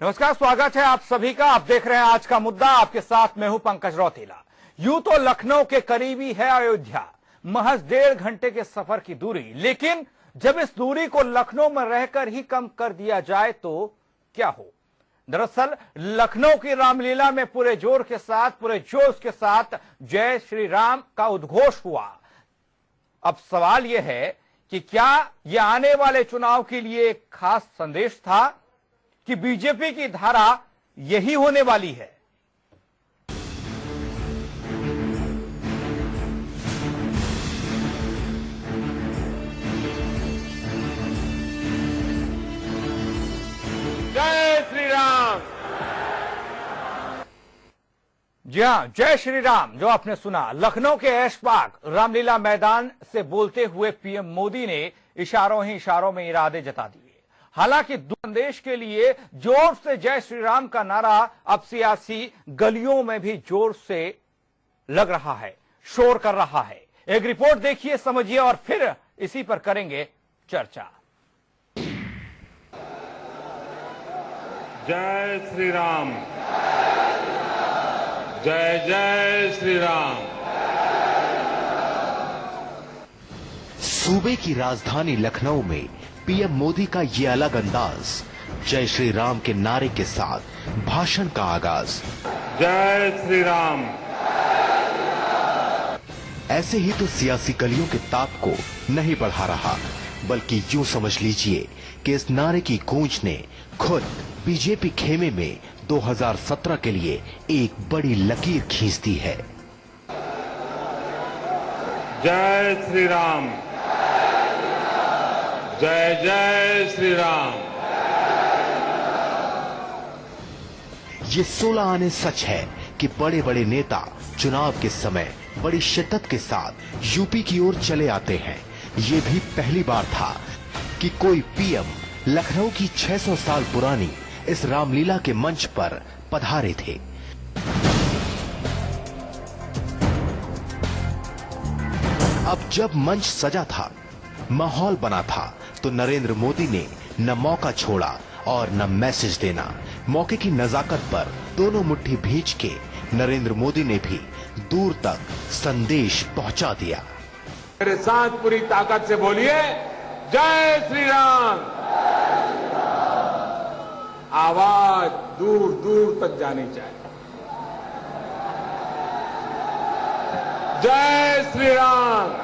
नमस्कार, स्वागत है आप सभी का। आप देख रहे हैं आज का मुद्दा। आपके साथ मैं हूं पंकज रौतेला। यूं तो लखनऊ के करीबी है अयोध्या, महज 1.5 घंटे के सफर की दूरी, लेकिन जब इस दूरी को लखनऊ में रहकर ही कम कर दिया जाए तो क्या हो। दरअसल लखनऊ की रामलीला में पूरे जोर के साथ, पूरे जोश के साथ जय श्री राम का उद्घोष हुआ। अब सवाल यह है कि क्या यह आने वाले चुनाव के लिए एक खास संदेश था कि बीजेपी की धारा यही होने वाली है। जय श्री राम। जी हां, जय श्री राम जो आपने सुना, लखनऊ के ऐशबाग रामलीला मैदान से बोलते हुए पीएम मोदी ने इशारों ही इशारों में इरादे जता दिए। हालांकि संदेश के लिए जोर से जय श्री राम का नारा अब सियासी गलियों में भी जोर से लग रहा है, शोर कर रहा है। एक रिपोर्ट देखिए, समझिए और फिर इसी पर करेंगे चर्चा। जय श्री राम। जय जय श्री राम। सूबे की राजधानी लखनऊ में पीएम मोदी का ये अलग अंदाज, जय श्री राम के नारे के साथ भाषण का आगाज। जय श्री राम। ऐसे ही तो सियासी गलियों के ताप को नहीं बढ़ा रहा, बल्कि यूं समझ लीजिए कि इस नारे की गूंज ने खुद बीजेपी खेमे में 2017 के लिए एक बड़ी लकीर खींच दी है। जय श्री राम। जय जय श्री राम। ये 16 आने सच है कि बड़े बड़े नेता चुनाव के समय बड़ी शिद्दत के साथ यूपी की ओर चले आते हैं। ये भी पहली बार था कि कोई पीएम लखनऊ की 600 साल पुरानी इस रामलीला के मंच पर पधारे थे। अब जब मंच सजा था, माहौल बना था, तो नरेंद्र मोदी ने न मौका छोड़ा और न मैसेज देना। मौके की नजाकत पर दोनों मुट्ठी भींच के नरेंद्र मोदी ने भी दूर तक संदेश पहुंचा दिया। मेरे साथ पूरी ताकत से बोलिए, जय श्री राम। आवाज दूर दूर तक जानी चाहिए। जय श्री राम।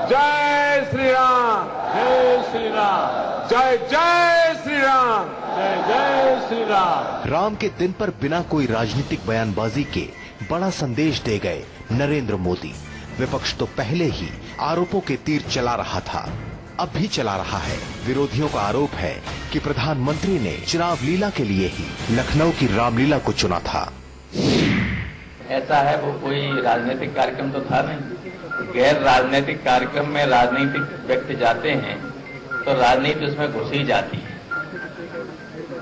जय श्री राम। जय श्री राम। जय जय श्री राम। जय जय श्री राम। राम के दिन पर बिना कोई राजनीतिक बयानबाजी के बड़ा संदेश दे गए नरेंद्र मोदी। विपक्ष तो पहले ही आरोपों के तीर चला रहा था, अब भी चला रहा है। विरोधियों का आरोप है कि प्रधानमंत्री ने चुनाव लीला के लिए ही लखनऊ की रामलीला को चुना था। ऐसा है, वो कोई राजनीतिक कार्यक्रम तो था नहीं। गैर राजनीतिक कार्यक्रम में राजनीतिक व्यक्ति जाते हैं तो राजनीति उसमें घुस ही जाती है,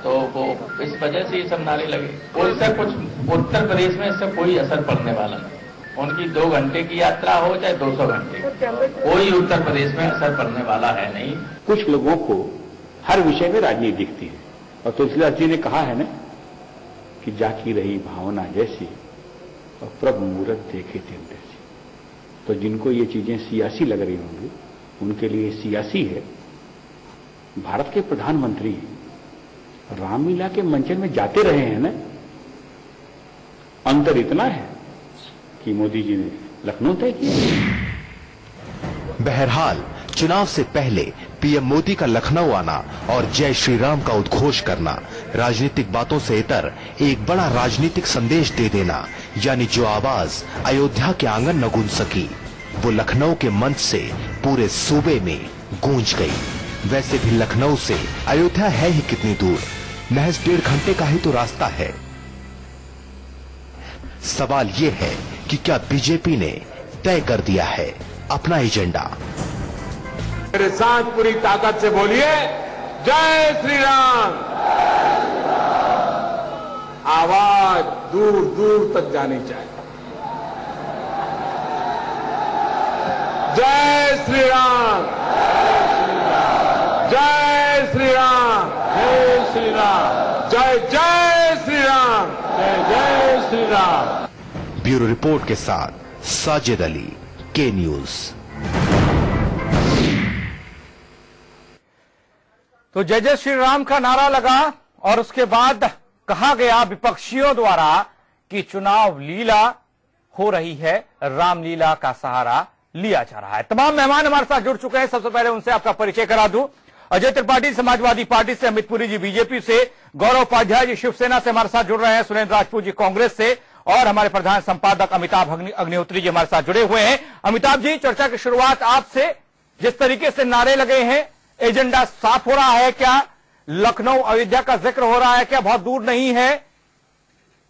तो वो इस वजह से ये सब नारे लगे। और इससे कुछ उत्तर प्रदेश में इससे कोई असर पड़ने वाला नहीं। उनकी 2 घंटे की यात्रा हो चाहे 200 घंटे, कोई उत्तर प्रदेश में असर पड़ने वाला है नहीं। कुछ लोगों को हर विषय में राजनीति दिखती है, और तुलसीदास जी ने कहा है ना कि जाकी रही भावना जैसी और प्रभु मूरत देखे तिन तैसी। तो जिनको ये चीजें सियासी लग रही होंगी उनके लिए सियासी है। भारत के प्रधानमंत्री रामलीला के मंचन में जाते रहे हैं ना। अंतर इतना है कि मोदी जी ने लखनऊ तय किया। बहरहाल चुनाव से पहले पीएम मोदी का लखनऊ आना और जय श्री राम का उद्घोष करना, राजनीतिक बातों से इतर एक बड़ा राजनीतिक संदेश दे देना, यानी जो आवाज अयोध्या के आंगन न गूंज सकी, वो लखनऊ के मंच से पूरे सूबे में गूंज गई। वैसे भी लखनऊ से अयोध्या है ही कितनी दूर, महज 1.5 घंटे का ही तो रास्ता है। सवाल ये है कि क्या बीजेपी ने तय कर दिया है अपना एजेंडा। मेरे साथ पूरी ताकत से बोलिए, जय श्री राम। आवाज दूर दूर तक जानी चाहिए। जय श्री राम। जय श्री राम। जय श्री राम। श्री राम। ब्यूरो रिपोर्ट के साथ साजिद अली, के न्यूज। तो जय जय श्री राम का नारा लगा और उसके बाद कहा गया विपक्षियों द्वारा कि चुनाव लीला हो रही है, रामलीला का सहारा लिया जा रहा है। तमाम मेहमान हमारे साथ जुड़ चुके हैं। सबसे पहले उनसे आपका परिचय करा दूं। अजय त्रिपाठी समाजवादी पार्टी से, अमित पुरी जी बीजेपी से, गौरव उपाध्याय जी शिवसेना से हमारे साथ जुड़ रहे हैं, सुरेंद्र राजपूत जी कांग्रेस से और हमारे प्रधान संपादक अमिताभ अग्निहोत्री जी हमारे साथ जुड़े हुए हैं। अमिताभ जी, चर्चा की शुरुआत आपसे। जिस तरीके से नारे लगे हैं, एजेंडा साफ हो रहा है क्या? लखनऊ अयोध्या का जिक्र हो रहा है क्या? बहुत दूर नहीं है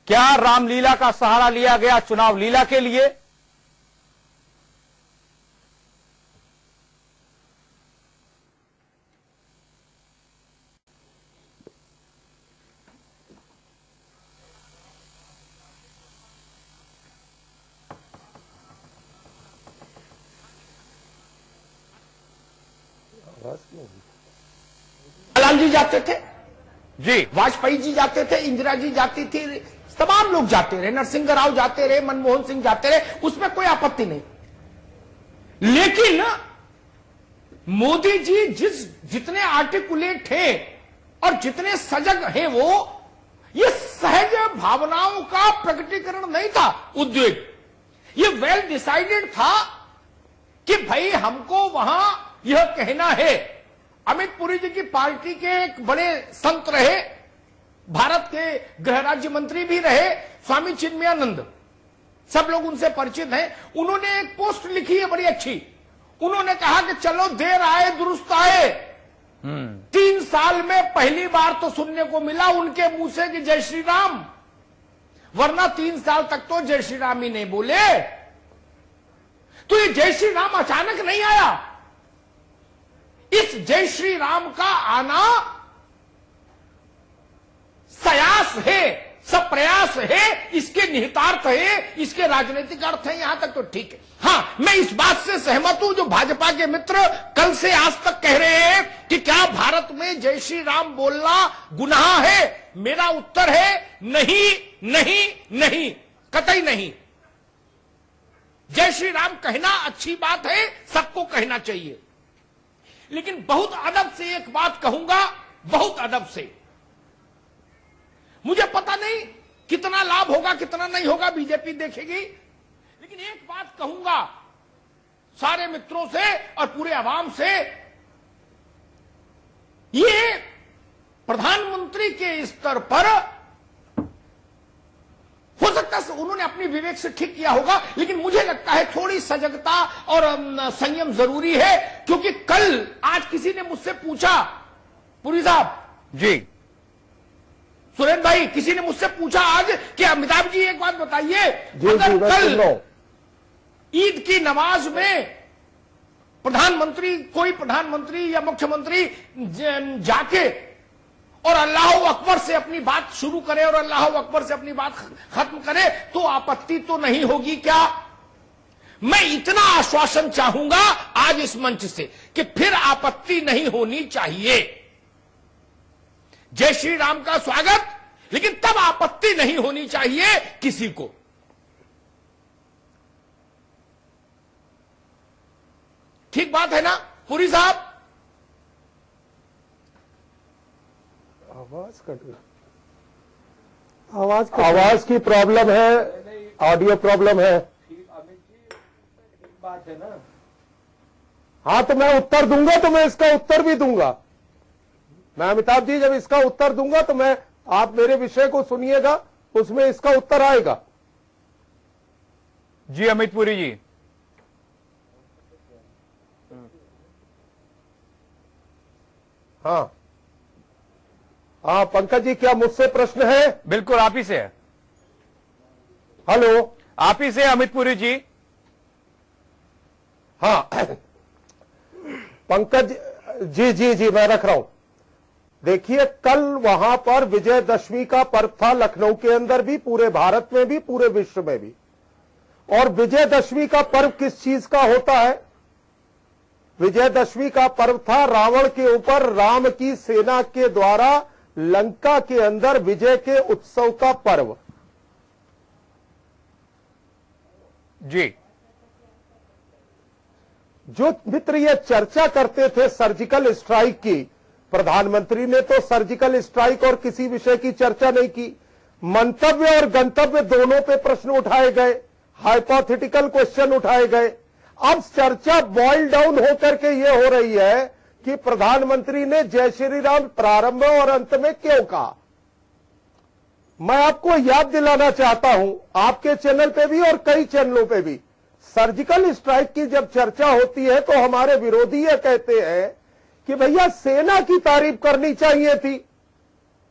क्या? रामलीला का सहारा लिया गया चुनाव लीला के लिए? लाल जी जाते थे जी, वाजपेयी जी जाते थे, इंदिरा जी जाती थी, तमाम लोग जाते रहे, नरसिंह राव जाते रहे, मनमोहन सिंह जाते रहे, उसमें कोई आपत्ति नहीं। लेकिन मोदी जी जितने आर्टिकुलेट हैं और जितने सजग हैं, वो ये सहज भावनाओं का प्रकटीकरण नहीं था, उद्वेग। ये वेल डिसाइडेड था कि भाई हमको वहां यह कहना है। अमित पुरी जी की पार्टी के एक बड़े संत रहे, भारत के गृह राज्य मंत्री भी रहे, स्वामी चिन्मयानंद, सब लोग उनसे परिचित हैं। उन्होंने एक पोस्ट लिखी है बड़ी अच्छी। उन्होंने कहा कि चलो देर आए दुरुस्त आए। 3 साल में पहली बार तो सुनने को मिला उनके मुंह से कि जय श्री राम, वरना 3 साल तक तो जय श्री राम ही नहीं बोले। तो ये जय श्री राम अचानक नहीं आया। इस जय श्री राम का आना सयास है, सब प्रयास है, इसके निहितार्थ है, इसके राजनीतिक अर्थ है, यहां तक तो ठीक है। हां, मैं इस बात से सहमत हूं जो भाजपा के मित्र कल से आज तक कह रहे हैं कि क्या भारत में जय श्री राम बोलना गुनाह है। मेरा उत्तर है नहीं, नहीं, नहीं, कतई नहीं। जय श्री राम कहना अच्छी बात है, सबको कहना चाहिए। लेकिन बहुत अदब से एक बात कहूंगा, बहुत अदब से। मुझे पता नहीं कितना लाभ होगा कितना नहीं होगा, बीजेपी देखेगी, लेकिन एक बात कहूंगा सारे मित्रों से और पूरे आवाम से, ये प्रधानमंत्री के स्तर पर हो सकता है उन्होंने अपनी विवेक से ठीक किया होगा, लेकिन मुझे लगता है थोड़ी सजगता और संयम जरूरी है। क्योंकि कल आज किसी ने मुझसे पूछा, पुरी साहब जी, सुरेंद्र भाई, किसी ने मुझसे पूछा आज कि अमिताभ जी एक बात बताइए, अगर कल ईद की नमाज में प्रधानमंत्री, कोई प्रधानमंत्री या मुख्यमंत्री जाके और अल्लाह अकबर से अपनी बात शुरू करे और अल्लाह अकबर से अपनी बात खत्म करे, तो आपत्ति तो नहीं होगी क्या? मैं इतना आश्वासन चाहूंगा आज इस मंच से कि फिर आपत्ति नहीं होनी चाहिए। जय श्री राम का स्वागत, लेकिन तब आपत्ति नहीं होनी चाहिए किसी को। ठीक बात है ना पुरी साहब? आवाज की प्रॉब्लम है, ऑडियो प्रॉब्लम है। बात है ना। हाँ, तो मैं उत्तर दूंगा तो मैं इसका उत्तर भी दूंगा। मैं अमिताभ जी जब इसका उत्तर दूंगा तो मैं, आप मेरे विषय को सुनिएगा, उसमें इसका उत्तर आएगा। जी अमित पुरी जी। हाँ हाँ, पंकज जी, क्या मुझसे प्रश्न है? बिल्कुल आप ही से है। हेलो, आप ही से अमित पुरी जी। हाँ पंकज जी, जी जी, मैं रख रहा हूं। देखिए, कल वहां पर विजयदशमी का पर्व था, लखनऊ के अंदर भी, पूरे भारत में भी, पूरे विश्व में भी। और विजयदशमी का पर्व किस चीज का होता है? विजयदशमी का पर्व था रावण के ऊपर राम की सेना के द्वारा लंका के अंदर विजय के उत्सव का पर्व। जी, जो मित्र ये चर्चा करते थे सर्जिकल स्ट्राइक की, प्रधानमंत्री ने तो सर्जिकल स्ट्राइक और किसी विषय की चर्चा नहीं की। मंतव्य और गंतव्य दोनों पे प्रश्न उठाए गए, हाइपोथेटिकल क्वेश्चन उठाए गए। अब चर्चा बॉइल डाउन होकर के ये हो रही है कि प्रधानमंत्री ने जय श्री राम प्रारंभ और अंत में क्यों कहा। मैं आपको याद दिलाना चाहता हूं, आपके चैनल पे भी और कई चैनलों पे भी सर्जिकल स्ट्राइक की जब चर्चा होती है तो हमारे विरोधी ये कहते हैं कि भैया सेना की तारीफ करनी चाहिए थी,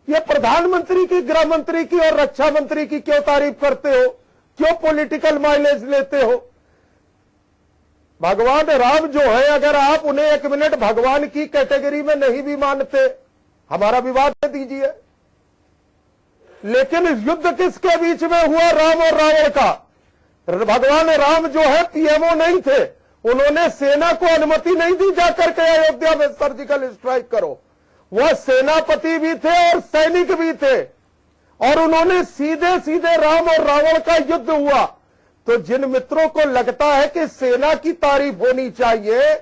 ये प्रधानमंत्री की, गृह मंत्री की और रक्षा मंत्री की क्यों तारीफ करते हो, क्यों पॉलिटिकल माइलेज लेते हो। भगवान राम जो है, अगर आप उन्हें 1 मिनट भगवान की कैटेगरी में नहीं भी मानते, हमारा विवाद दीजिए, लेकिन युद्ध किसके बीच में हुआ, राम और रावण का। भगवान राम जो है पीएमओ नहीं थे, उन्होंने सेना को अनुमति नहीं दी जाकर के अयोध्या में सर्जिकल स्ट्राइक करो। वह सेनापति भी थे और सैनिक भी थे, और उन्होंने सीधे सीधे राम और रावण का युद्ध हुआ। तो जिन मित्रों को लगता है कि सेना की तारीफ होनी चाहिए,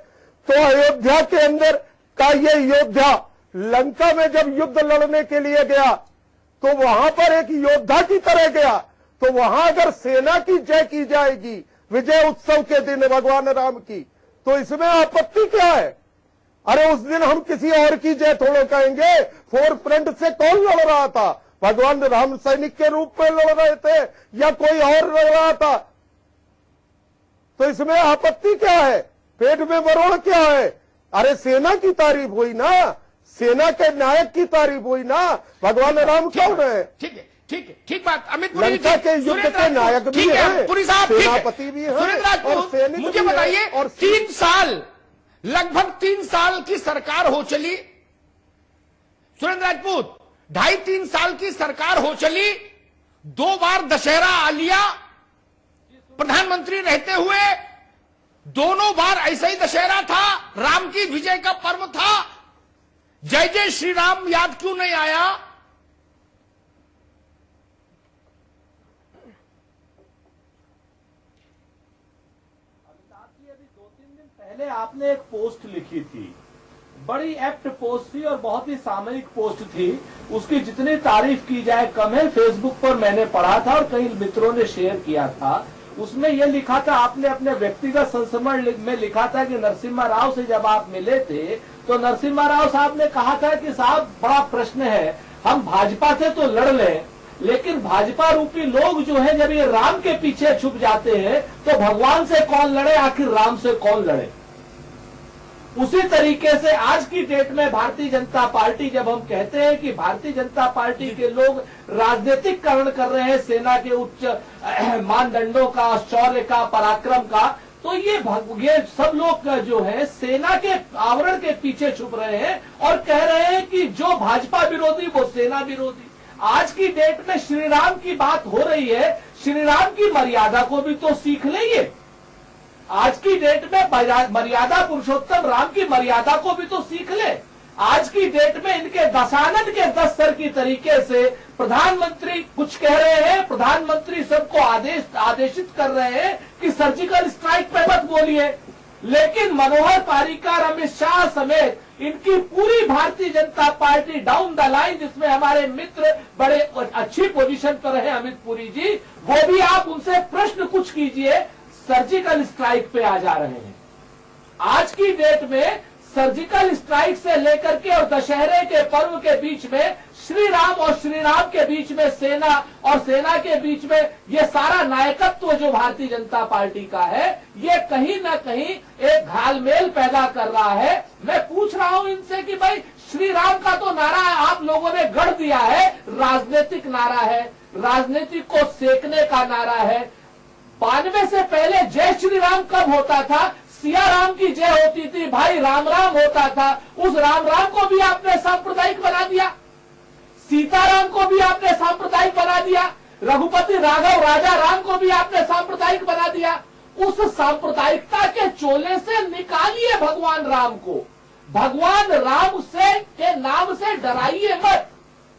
तो अयोध्या के अंदर का ये योद्धा लंका में जब युद्ध लड़ने के लिए गया तो वहां पर एक योद्धा की तरह गया, तो वहां अगर सेना की जय की जाएगी विजय उत्सव के दिन भगवान राम की, तो इसमें आपत्ति क्या है। अरे उस दिन हम किसी और की जय थोड़ा कहेंगे, फोर फ्रंट से कौन लड़ रहा था, भगवान राम सैनिक के रूप में लड़ रहे थे या कोई और लड़ रहा था, तो इसमें आपत्ति क्या है, पेट में मरोड़ क्या है। अरे सेना की तारीफ हुई ना, सेना के नायक की तारीफ हुई ना, भगवान राम कौन है। ठीक है, ठीक है, ठीक बात। अमित पुरी लंका के युद्ध के नायक भी हैं, पुरी साहब, सेनापति भी हैं, और सैनिक मुझे भी हैं, बताइए, और 3 साल, लगभग 3 साल की सरकार हो चली, सुरेंद्र राजपूत 2.5-3 साल की सरकार हो चली, 2 बार दशहरा आ लिया प्रधानमंत्री रहते हुए, दोनों बार ऐसा ही दशहरा था, राम की विजय का पर्व था, जय जय श्री राम याद क्यों नहीं आया। पहले आपने एक पोस्ट लिखी थी, बड़ी एक्ट पोस्ट थी और बहुत ही सामयिक पोस्ट थी, उसकी जितनी तारीफ की जाए कम है। फेसबुक पर मैंने पढ़ा था और कई मित्रों ने शेयर किया था। उसमें यह लिखा था, आपने अपने व्यक्तिगत संस्मरण में लिखा था कि नरसिम्हा राव से जब आप मिले थे तो नरसिम्हा राव साहब ने कहा था कि साहब बड़ा प्रश्न है, हम भाजपा से तो लड़ लें, लेकिन भाजपा रूपी लोग जो है जब ये राम के पीछे छुप जाते हैं तो भगवान से कौन लड़े, आखिर राम से कौन लड़े। उसी तरीके से आज की डेट में भारतीय जनता पार्टी, जब हम कहते हैं कि भारतीय जनता पार्टी के लोग राजनीतिकरण कर रहे हैं सेना के उच्च मानदंडों का, शौर्य का, पराक्रम का, तो ये सब लोग जो है सेना के आवरण के पीछे छुप रहे हैं और कह रहे हैं कि जो भाजपा विरोधी वो सेना विरोधी। आज की डेट में श्री राम की बात हो रही है, श्री राम की मर्यादा को भी तो सीख लेंगे। आज की डेट में मर्यादा पुरुषोत्तम राम की मर्यादा को भी तो सीख ले। आज की डेट में इनके दशानन के 10 सर की तरीके से प्रधानमंत्री कुछ कह रहे हैं, प्रधानमंत्री सबको आदेशित कर रहे हैं कि सर्जिकल स्ट्राइक पे मत बोलिए, लेकिन मनोहर पार्रिकर, अमित शाह समेत इनकी पूरी Bharatiya Janata party down the line, जिसमें हमारे मित्र बड़े अच्छी पोजीशन पर है, अमित पुरी जी, वो भी आप उनसे प्रश्न कुछ कीजिए, सर्जिकल स्ट्राइक पे आ जा रहे हैं। आज की डेट में सर्जिकल स्ट्राइक से लेकर के और दशहरे के पर्व के बीच में श्री राम और श्री राम के बीच में सेना और सेना के बीच में ये सारा नायकत्व जो भारतीय जनता पार्टी का है, ये कहीं ना कहीं एक घालमेल पैदा कर रहा है। मैं पूछ रहा हूं इनसे कि भाई श्री राम का तो नारा आप लोगों ने गढ़ दिया है, राजनीतिक नारा है, राजनीतिक को सेकने का नारा है। 92 से पहले जय श्री राम कब होता था? सिया राम की जय होती थी, भाई राम राम होता था, उस राम राम को भी आपने सांप्रदायिक बना दिया, सीताराम को भी आपने सांप्रदायिक बना दिया, रघुपति राघव राजा राम को भी आपने सांप्रदायिक बना दिया। उस सांप्रदायिकता के चोले से निकालिए भगवान राम को, भगवान राम से के नाम से डराइए मत।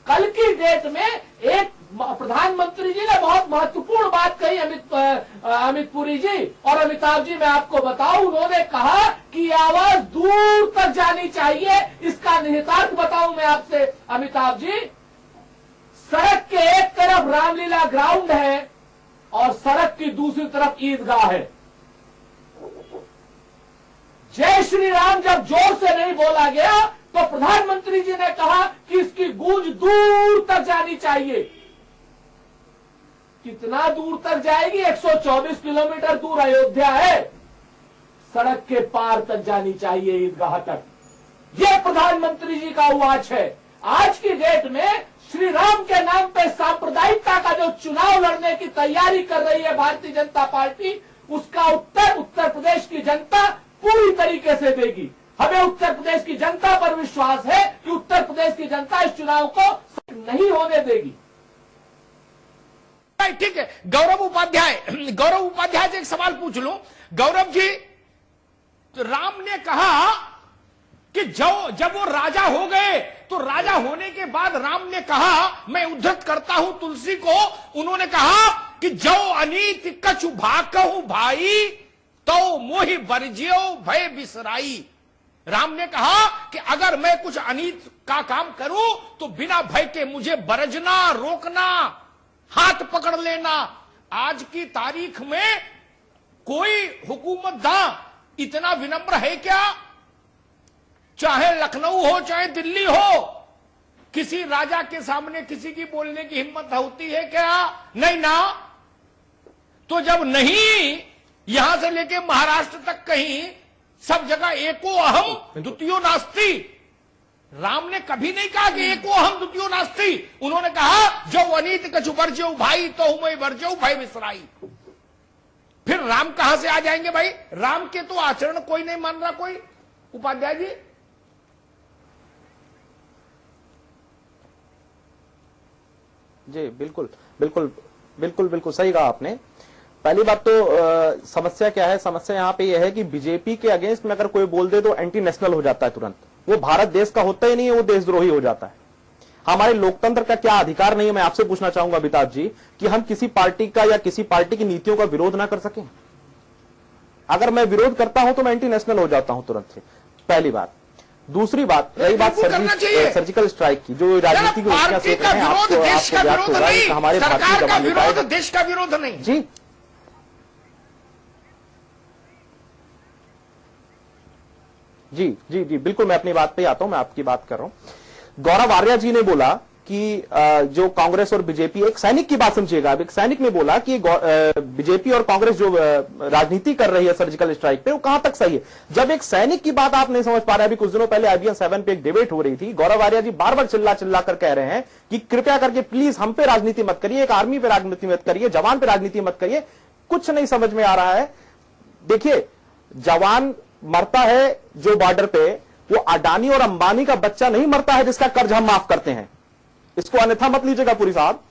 कल की डेट में एक प्रधानमंत्री जी ने बहुत महत्वपूर्ण बात कही अमित पुरी जी और अमिताभ जी। मैं आपको बताऊं, उन्होंने कहा कि ये आवाज दूर तक जानी चाहिए। इसका निहितार्थ बताऊं मैं आपसे अमिताभ जी। सड़क के एक तरफ रामलीला ग्राउंड है और सड़क की दूसरी तरफ ईदगाह है। जय श्री राम जब जोर से नहीं बोला गया तो प्रधानमंत्री जी ने कहा कि इसकी गूंज दूर तक जानी चाहिए। कितना दूर तक जाएगी? 124 किलोमीटर दूर अयोध्या है, सड़क के पार तक जानी चाहिए, ईदगाह तक। यह प्रधानमंत्री जी का वाच है। आज की डेट में श्री राम के नाम पे सांप्रदायिकता का जो चुनाव लड़ने की तैयारी कर रही है भारतीय जनता पार्टी, उसका उत्तर उत्तर प्रदेश की जनता पूरी तरीके से देगी। हमें उत्तर प्रदेश की जनता पर विश्वास है कि उत्तर प्रदेश की जनता इस चुनाव को नहीं होने देगी। ठीक है, गौरव उपाध्याय से एक सवाल पूछ लूं। गौरव जी, तो राम ने कहा कि जब वो राजा हो गए तो राजा होने के बाद राम ने कहा, मैं उद्धृत करता हूं तुलसी को, उन्होंने कहा कि जो अनीति कछु भाकहु भाई तो मोहि बरजियो भय बिसराई। राम ने कहा कि अगर मैं कुछ अनीत का काम करूं तो बिना भय के मुझे बरजना, रोकना, हाथ पकड़ लेना। आज की तारीख में कोई हुकूमतदां इतना विनम्र है क्या? चाहे लखनऊ हो चाहे दिल्ली हो, किसी राजा के सामने किसी की बोलने की हिम्मत होती है क्या? नहीं ना। तो जब नहीं, यहां से लेके महाराष्ट्र तक कहीं सब जगह एको अहम द्वितीयो नास्ति। राम ने कभी नहीं कहा कि एको अहम द्वितीयो नास्ति। उन्होंने कहा जो अनीत कछु बरजो भाई तो मैं बरजो भय बिसराई। फिर राम कहां से आ जाएंगे भाई? राम के तो आचरण कोई नहीं मान रहा। कोई उपाध्याय जी, जी बिल्कुल बिल्कुल बिल्कुल बिल्कुल सही कहा आपने। पहली बात तो समस्या क्या है? समस्या यहाँ पे यह है कि बीजेपी के अगेंस्ट में अगर कोई बोल दे तो एंटी नेशनल हो जाता है तुरंत। वो भारत देश का होता ही नहीं है, वो देशद्रोही हो जाता है। हमारे लोकतंत्र का क्या अधिकार नहीं है? मैं आपसे पूछना चाहूंगा अमिताभ जी कि हम किसी पार्टी का या किसी पार्टी की नीतियों का विरोध ना कर सकें? अगर मैं विरोध करता हूं तो मैं एंटी नेशनल हो जाता हूं तुरंत से। पहली बात। दूसरी बात, रही बात सर्जिकल स्ट्राइक की, जो राजनीति की हमारे भारतीय जवान, देश का विरोध नहीं। जी जी जी जी बिल्कुल, मैं अपनी बात पे आता हूं, मैं आपकी बात कर रहा हूं। गौरव आर्या जी ने बोला कि जो कांग्रेस और बीजेपी, एक सैनिक की बात समझिएगा, एक सैनिक ने बोला कि बीजेपी और कांग्रेस जो राजनीति कर रही है सर्जिकल स्ट्राइक पे, वो कहां तक सही है। जब एक सैनिक की बात आप नहीं समझ पा रहे, अभी कुछ दिनों पहले IBN 7 पे एक डिबेट हो रही थी, गौरव आर्या जी बार बार चिल्ला कर कह रहे हैं कि कृपया करके प्लीज हम पे राजनीति मत करिए, एक आर्मी पे राजनीति मत करिए, जवान पे राजनीति मत करिए। कुछ नहीं समझ में आ रहा है। देखिए, जवान मरता है जो बॉर्डर पे, वो अडानी और अंबानी का बच्चा नहीं मरता है जिसका कर्ज हम माफ करते हैं। इसको अन्यथा मत लीजिएगा पुरी साहब।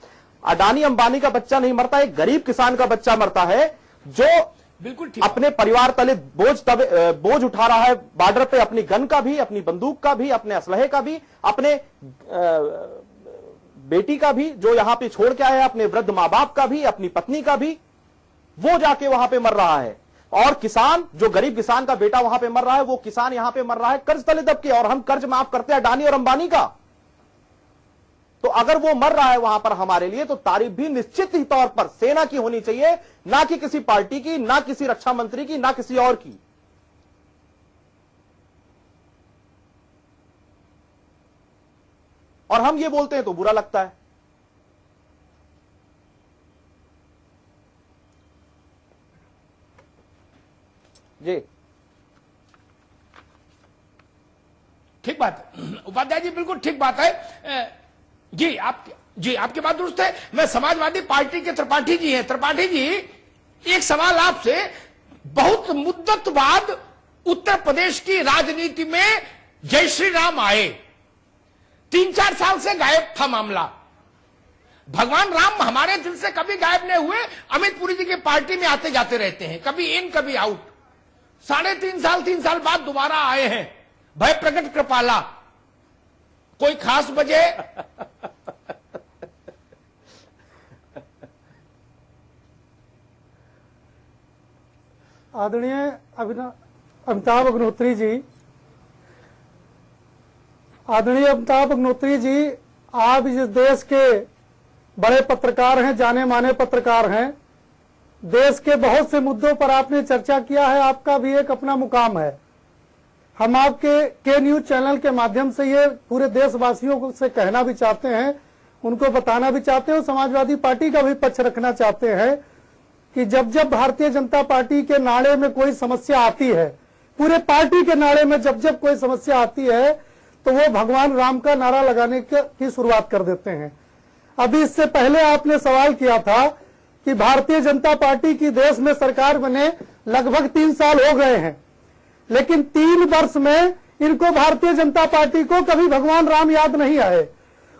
अडानी अंबानी का बच्चा नहीं मरता, एक गरीब किसान का बच्चा मरता है जो बिल्कुल अपने परिवार तले बोझ उठा रहा है बॉर्डर पे, अपनी गन का भी, अपनी बंदूक का भी, अपने असलहे का भी, अपने बेटी का भी जो यहां पे छोड़ के आया, अपने वृद्ध मां बाप का भी, अपनी पत्नी का भी, वो जाके वहां पे मर रहा है। और किसान, जो गरीब किसान का बेटा वहां पे मर रहा है, वो किसान यहां पे मर रहा है कर्ज तले दब के, और हम कर्ज माफ करते हैं अडानी और अंबानी का। तो अगर वो मर रहा है वहां पर हमारे लिए, तो तारीफ भी निश्चित ही तौर पर सेना की होनी चाहिए, ना कि किसी पार्टी की, ना किसी रक्षा मंत्री की, ना किसी और की। और हम ये बोलते हैं तो बुरा लगता है। जी ठीक बात है उपाध्याय जी, बिल्कुल ठीक बात है। जी आपकी बात दुरुस्त है। मैं समाजवादी पार्टी के त्रिपाठी जी हैं। त्रिपाठी जी, एक सवाल आपसे। बहुत मुद्दत बाद उत्तर प्रदेश की राजनीति में जय श्री राम आए। 3-4 साल से गायब था मामला। भगवान राम हमारे दिल से कभी गायब नहीं हुए। अमित पुरी जी की पार्टी में आते जाते रहते हैं, कभी इन कभी आउट। 3 साल बाद दोबारा आए हैं। भय प्रकट कृपाला, कोई खास वजह? आदरणीय अमिताभ अग्निहोत्री जी, आदरणीय अमिताभ अग्निहोत्री जी, आप इस देश के बड़े पत्रकार हैं, जाने माने पत्रकार हैं। देश के बहुत से मुद्दों पर आपने चर्चा किया है, आपका भी एक अपना मुकाम है। हम आपके के न्यूज चैनल के माध्यम से ये पूरे देशवासियों से कहना भी चाहते हैं, उनको बताना भी चाहते हैं, समाजवादी पार्टी का भी पक्ष रखना चाहते हैं कि जब जब भारतीय जनता पार्टी के नाड़े में कोई समस्या आती है, पूरे पार्टी के नाड़े में जब जब कोई समस्या आती है तो वो भगवान राम का नारा लगाने की शुरुआत कर देते हैं। अभी इससे पहले आपने सवाल किया था कि भारतीय जनता पार्टी की देश में सरकार बने लगभग 3 साल हो गए हैं, लेकिन 3 वर्ष में इनको भारतीय जनता पार्टी को कभी भगवान राम याद नहीं आए।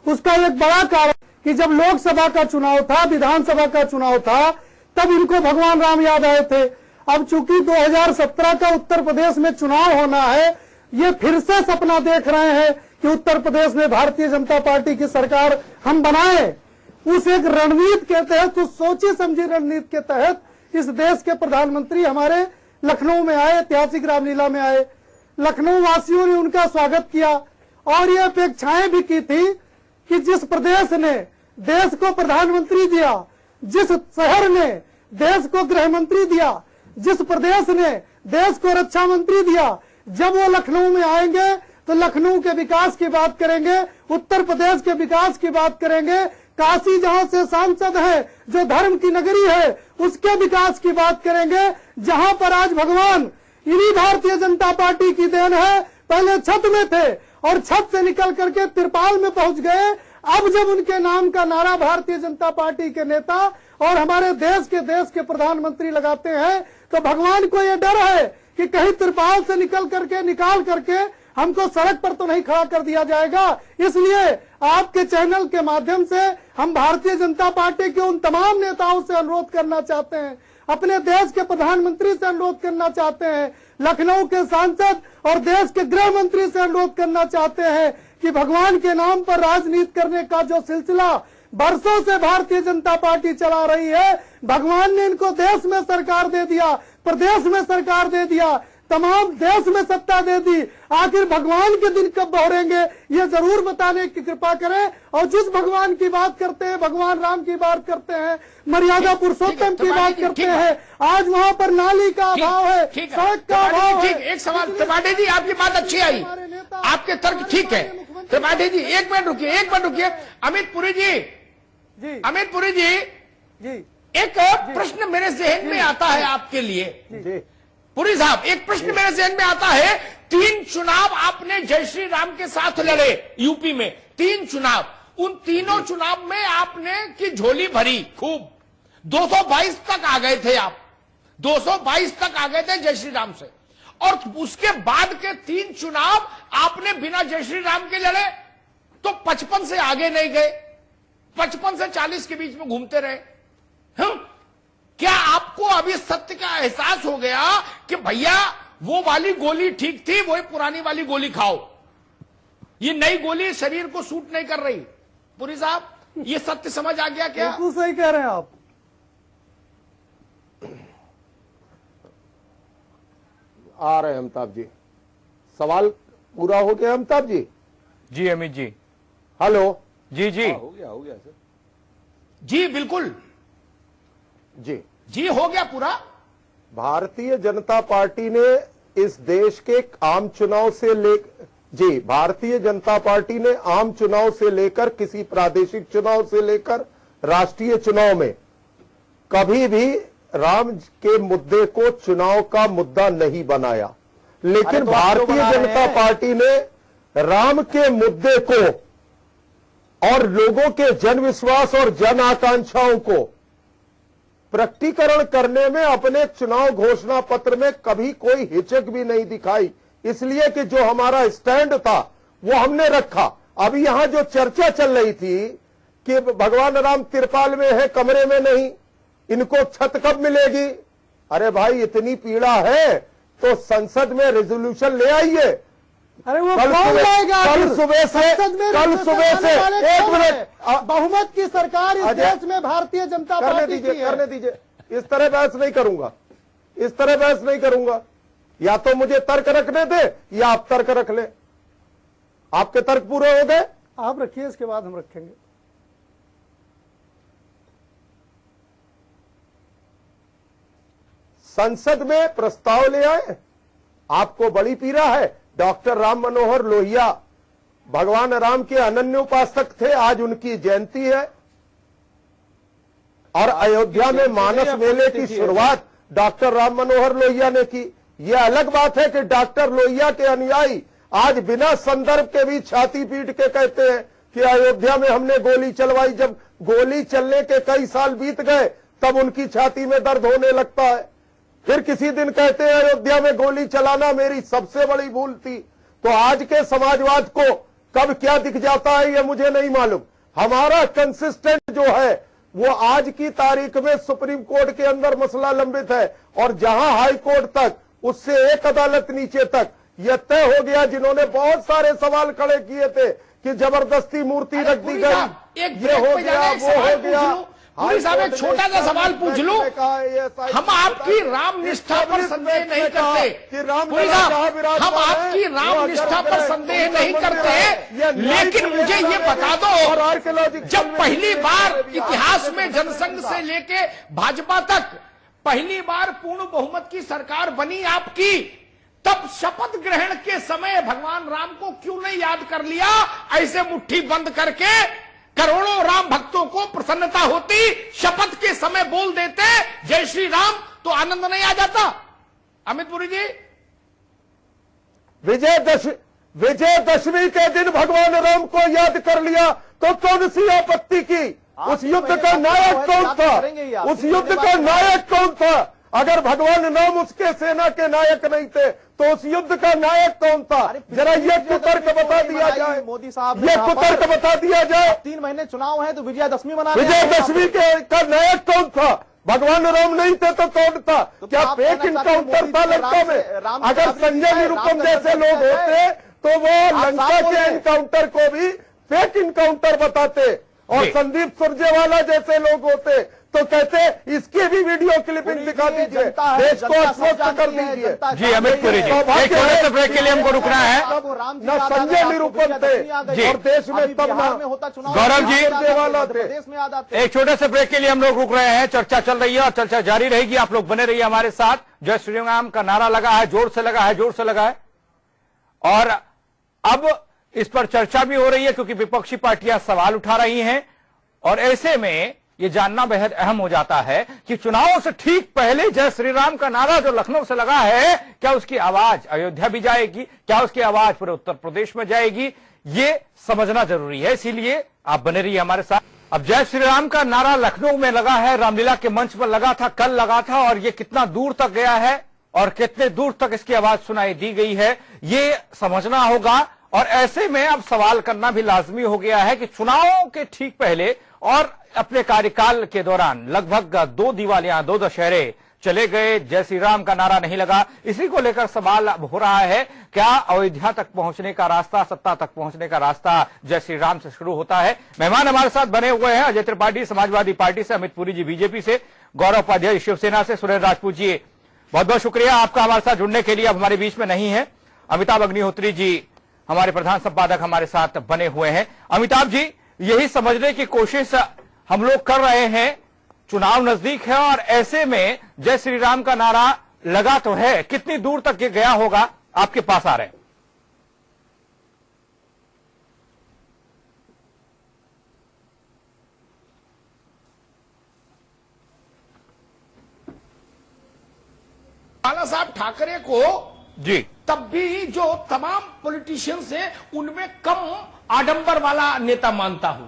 उसका एक बड़ा कारण कि जब लोकसभा का चुनाव था, विधानसभा का चुनाव था, तब इनको भगवान राम याद आए थे। अब चूंकि 2017 का उत्तर प्रदेश में चुनाव होना है, ये फिर से सपना देख रहे हैं कि उत्तर प्रदेश में भारतीय जनता पार्टी की सरकार हम बनाएं। उस एक रणनीति के तहत, उस सोची समझी रणनीति के तहत इस देश के प्रधानमंत्री हमारे लखनऊ में आए, ऐतिहासिक रामलीला में आए। लखनऊ वासियों ने उनका स्वागत किया और ये अपेक्षाएं भी की थी कि जिस प्रदेश ने देश को प्रधानमंत्री दिया, जिस शहर ने देश को गृह मंत्री दिया, जिस प्रदेश ने देश को रक्षा मंत्री दिया, जब वो लखनऊ में आएंगे तो लखनऊ के विकास की बात करेंगे, उत्तर प्रदेश के विकास की बात करेंगे, काशी जहां से सांसद है, जो धर्म की नगरी है, उसके विकास की बात करेंगे, जहां पर आज भगवान इन्हीं भारतीय जनता पार्टी की देन है। पहले छत में थे और छत से निकल करके तिरपाल में पहुंच गए। अब जब उनके नाम का नारा भारतीय जनता पार्टी के नेता और हमारे देश के प्रधानमंत्री लगाते हैं तो भगवान को ये डर है कि कहीं तिरपाल से निकाल करके हमको सड़क पर तो नहीं खड़ा कर दिया जाएगा। इसलिए आपके चैनल के माध्यम से हम भारतीय जनता पार्टी के उन तमाम नेताओं से अनुरोध करना चाहते हैं, अपने देश के प्रधानमंत्री से अनुरोध करना चाहते हैं, लखनऊ के सांसद और देश के गृह मंत्री से अनुरोध करना चाहते हैं कि भगवान के नाम पर राजनीति करने का जो सिलसिला बरसों से भारतीय जनता पार्टी चला रही है, भगवान ने इनको देश में सरकार दे दिया, प्रदेश में सरकार दे दिया, तमाम देश में सत्ता दे दी। आखिर भगवान के दिन कब बहुरेंगे, ये जरूर बताने की कृपा करें। और जिस भगवान की बात करते हैं, भगवान राम की बात करते हैं, मर्यादा पुरुषोत्तम की बात करते हैं, आज वहाँ पर नाली का अभाव है, सड़क का अभाव है। एक सवाल त्रिपाठी जी, आपकी बात अच्छी आई, आपके तर्क ठीक है। त्रिपाठी जी एक मिनट रुकिए। अमित पुरी जी, अमित पुरी जी, एक प्रश्न मेरे जहन में आता है आपके लिए। पुरी साहब, एक प्रश्न मेरे जहन में आता है। 3 चुनाव आपने जय श्री राम के साथ लड़े यूपी में, 3 चुनाव, उन तीनों चुनाव में आपने की झोली भरी खूब, 222 तक आ गए थे आप, 222 तक आ गए थे जय श्री राम से। और उसके बाद के 3 चुनाव आपने बिना जय श्री राम के लड़े तो 55 से आगे नहीं गए, 55 से 40 के बीच में घूमते रहे। क्या आपको अभी सत्य का एहसास हो गया कि भैया वो वाली गोली ठीक थी, वही पुरानी वाली गोली खाओ, ये नई गोली शरीर को सूट नहीं कर रही? पुरी साहब, ये सत्य समझ आ गया क्या? बिल्कुल सही कह रहे हैं आप। आ रहे हैं अमिताभ जी, सवाल पूरा हो गया अमिताभ जी? जी अमित जी, हेलो। जी हो गया सर जी, बिल्कुल जी हो गया पूरा। भारतीय जनता पार्टी ने इस देश के आम चुनाव से भारतीय जनता पार्टी ने आम चुनाव से लेकर किसी प्रादेशिक चुनाव से लेकर राष्ट्रीय चुनाव में कभी भी राम के मुद्दे को चुनाव का मुद्दा नहीं बनाया। लेकिन भारतीय जनता पार्टी ने राम के मुद्दे को और लोगों के जन विश्वास और जन आकांक्षाओं को प्रकटीकरण करने में अपने चुनाव घोषणा पत्र में कभी कोई हिचक भी नहीं दिखाई, इसलिए कि जो हमारा स्टैंड था वो हमने रखा। अभी यहां जो चर्चा चल रही थी कि भगवान राम तिरपाल में है, कमरे में नहीं, इनको छत कब मिलेगी? अरे भाई, इतनी पीड़ा है तो संसद में रेजोल्यूशन ले आइए। अरे वो कल सुबह से एक मिनट, बहुमत की सरकार इस देश में भारतीय जनता पार्टी की है। करने दीजिए, इस तरह बहस नहीं करूंगा, इस तरह बहस नहीं करूंगा। या तो मुझे तर्क रखने दे या आप तर्क रख ले। आपके तर्क पूरे हो गए, आप रखिए, इसके बाद हम रखेंगे। संसद में प्रस्ताव ले आए, आपको बड़ी पीड़ा है। डॉक्टर राम मनोहर लोहिया भगवान राम के अनन्य उपासक थे, आज उनकी जयंती है और अयोध्या में मानस मेले की शुरुआत डॉक्टर राम मनोहर लोहिया ने की। यह अलग बात है कि डॉक्टर लोहिया के अनुयायी आज बिना संदर्भ के भी छाती पीट के कहते हैं कि अयोध्या में हमने गोली चलवाई। जब गोली चलने के कई साल बीत गए तब उनकी छाती में दर्द होने लगता है। फिर किसी दिन कहते हैं अयोध्या में गोली चलाना मेरी सबसे बड़ी भूल थी। तो आज के समाजवाद को कब क्या दिख जाता है ये मुझे नहीं मालूम। हमारा कंसिस्टेंट जो है वो आज की तारीख में सुप्रीम कोर्ट के अंदर मसला लंबित है और जहां हाई कोर्ट तक, उससे एक अदालत नीचे तक यह तय हो गया, जिन्होंने बहुत सारे सवाल खड़े किए थे कि जबरदस्ती मूर्ति रख दी गई, ये हो गया, वो हो गया। पुरी साहब एक छोटा सा सवाल पूछ लूं, हम आपकी राम निष्ठा पर संदेह नहीं करते। पुरी साहब, हम आपकी राम निष्ठा पर संदेह नहीं करते, लेकिन मुझे ये बता दो, जब पहली बार इतिहास में जनसंघ से लेके भाजपा तक पहली बार पूर्ण बहुमत की सरकार बनी आपकी, तब शपथ ग्रहण के समय भगवान राम को क्यों नहीं याद कर लिया? ऐसे मुट्ठी बंद करके करोड़ों राम भक्तों को प्रसन्नता होती, शपथ के समय बोल देते जय श्री राम, तो आनंद नहीं आ जाता? अमित पुरी जी, विजयदशमी के दिन भगवान राम को याद कर लिया तो कौन सी आपत्ति की? उस युद्ध का नायक कौन था? उस युद्ध का नायक कौन था? अगर भगवान राम उसके सेना के नायक नहीं थे तो उस युद्ध का नायक कौन था? जरा ये कुतर्क बता दिया जाए, मोदी साहब, ये कुतर्क बता दिया जाए। 3 महीने चुनाव है तो विजयदशमी मना, विजयदशमी का नायक कौन था? भगवान राम नहीं थे तो कौन था? क्या फेक इनकाउंटर था लंका में? अगर संजय निरुपम जैसे लोग होते तो वो लंका के इनकाउंटर को भी फेक इनकाउंटर बताते, और संदीप सुरजेवाला जैसे लोग होते तो कहते इसकी भी वीडियो क्लिपिंग दिखा दीजिए, देश को आश्वस्त कर दीजिए। जी अमित पुरी जी, एक छोटे से ब्रेक के लिए हमको रुकना है। न संजय निरुपम थे और देश में तब ना गौरव जी सुरजेवाला थे। एक छोटे से ब्रेक के लिए हम लोग रुक रहे हैं। चर्चा चल रही है और चर्चा जारी रहेगी, आप लोग बने रहिए हमारे साथ। जय श्री राम का नारा लगा है, जोर से लगा है, जोर से लगा है, और अब इस पर चर्चा भी हो रही है क्योंकि विपक्षी पार्टियां सवाल उठा रही हैं, और ऐसे में ये जानना बेहद अहम हो जाता है कि चुनावों से ठीक पहले जय श्री राम का नारा जो लखनऊ से लगा है, क्या उसकी आवाज अयोध्या भी जाएगी? क्या उसकी आवाज पूरे उत्तर प्रदेश में जाएगी? ये समझना जरूरी है, इसीलिए आप बने रहिए हमारे साथ। अब जय श्री राम का नारा लखनऊ में लगा है, रामलीला के मंच पर लगा था, कल लगा था, और ये कितना दूर तक गया है और कितने दूर तक इसकी आवाज सुनाई दी गई है, ये समझना होगा। और ऐसे में अब सवाल करना भी लाजमी हो गया है कि चुनावों के ठीक पहले और अपने कार्यकाल के दौरान लगभग 2 दिवालियां, 2 दशहरे चले गए, जय श्री राम का नारा नहीं लगा। इसी को लेकर सवाल अब हो रहा है, क्या अयोध्या तक पहुंचने का रास्ता, सत्ता तक पहुंचने का रास्ता जय श्री राम से शुरू होता है? मेहमान हमारे साथ बने हुए हैं अजय त्रिपाठी समाजवादी पार्टी से, अमित पुरी जी बीजेपी से, गौरव उपाध्याय शिवसेना से, सुरेश राजपूत जी बहुत बहुत शुक्रिया आपका हमारे साथ जुड़ने के लिए। अब हमारे बीच में नहीं है अमिताभ अग्निहोत्री जी, हमारे प्रधान संपादक हमारे साथ बने हुए हैं। अमिताभ जी, यही समझने की कोशिश हम लोग कर रहे हैं, चुनाव नजदीक है और ऐसे में जय श्री राम का नारा लगा तो है, कितनी दूर तक ये गया होगा आपके पास आ रहे हैं? बाला साहब ठाकरे को जी तब भी जो तमाम पॉलिटिशियंस हैं उनमें कम आडंबर वाला नेता मानता हूं।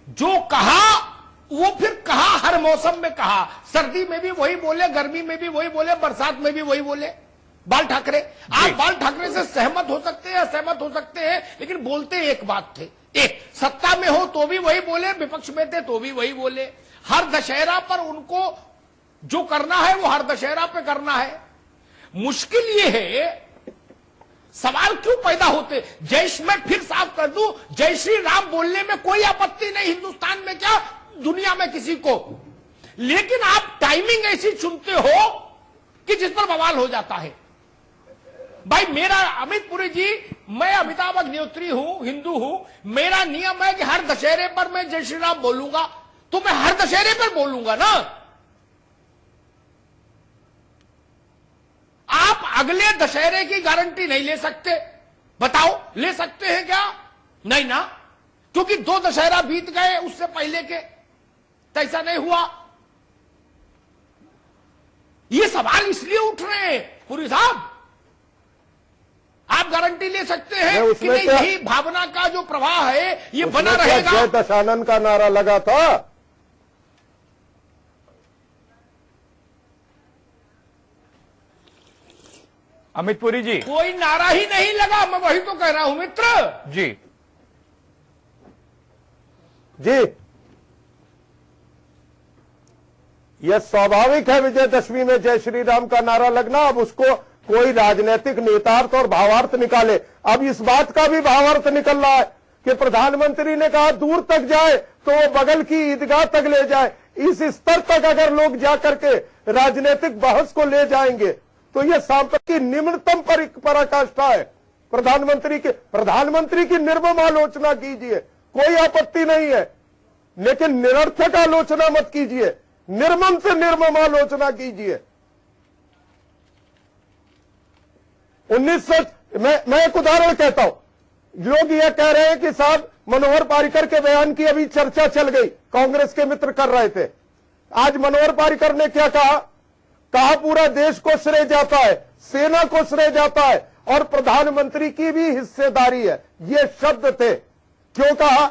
जो कहा वो फिर कहा, हर मौसम में कहा, सर्दी में भी वही बोले, गर्मी में भी वही बोले, बरसात में भी वही बोले। बाल ठाकरे, आप बाल ठाकरे से सहमत हो सकते हैं, असहमत हो सकते हैं, लेकिन बोलते एक बात थे, एक सत्ता में हो तो भी वही बोले, विपक्ष में थे तो भी वही बोले। हर दशहरा पर उनको जो करना है वो हर दशहरा पे करना है। मुश्किल ये है, सवाल क्यों पैदा होते? मैं फिर साफ कर दूं, जय श्री राम बोलने में कोई आपत्ति नहीं हिंदुस्तान में, क्या दुनिया में किसी को, लेकिन आप टाइमिंग ऐसी चुनते हो कि जिस पर बवाल हो जाता है। भाई मेरा अमित पुरी जी, मैं अमिताभ अग्निहोत्री हूं, हिंदू हूं, मेरा नियम है कि हर दशहरे पर मैं जय श्री राम बोलूंगा, तो मैं हर दशहरे पर बोलूंगा ना। आप अगले दशहरे की गारंटी नहीं ले सकते। बताओ, ले सकते हैं क्या? नहीं ना, क्योंकि 2 दशहरा बीत गए उससे पहले के, तो ऐसा नहीं हुआ। ये सवाल इसलिए उठ रहे हैं पुरी साहब, आप गारंटी ले सकते हैं कि नहीं, यही भावना का जो प्रवाह है ये बना रहेगा। जय दशानन का नारा लगा था। अमित पुरी जी, कोई नारा ही नहीं लगा, मैं वही तो कह रहा हूं मित्र जी। जी, यह स्वाभाविक है विजयदशमी में जय श्री राम का नारा लगना। अब उसको कोई राजनीतिक नेतार्थ और भावार्थ निकाले। अब इस बात का भी भावार्थ निकल रहा है कि प्रधानमंत्री ने कहा दूर तक जाए तो वो बगल की ईदगाह तक ले जाए। इस स्तर तक अगर लोग जाकर के राजनीतिक बहस को ले जाएंगे तो यह सांप्रदायिक की निम्नतम पराकाष्ठा है। प्रधानमंत्री की निर्मम आलोचना कीजिए, कोई आपत्ति नहीं है, लेकिन निरर्थक आलोचना मत कीजिए, निर्मम से निर्मम आलोचना कीजिए। मैं एक उदाहरण कहता हूं। लोग यह कह रहे हैं कि साहब मनोहर पारिकर के बयान की अभी चर्चा चल गई, कांग्रेस के मित्र कर रहे थे। आज मनोहर पारिकर ने क्या कहा पूरा देश को श्रेय जाता है, सेना को श्रेय जाता है और प्रधानमंत्री की भी हिस्सेदारी है, ये शब्द थे। क्यों कहा?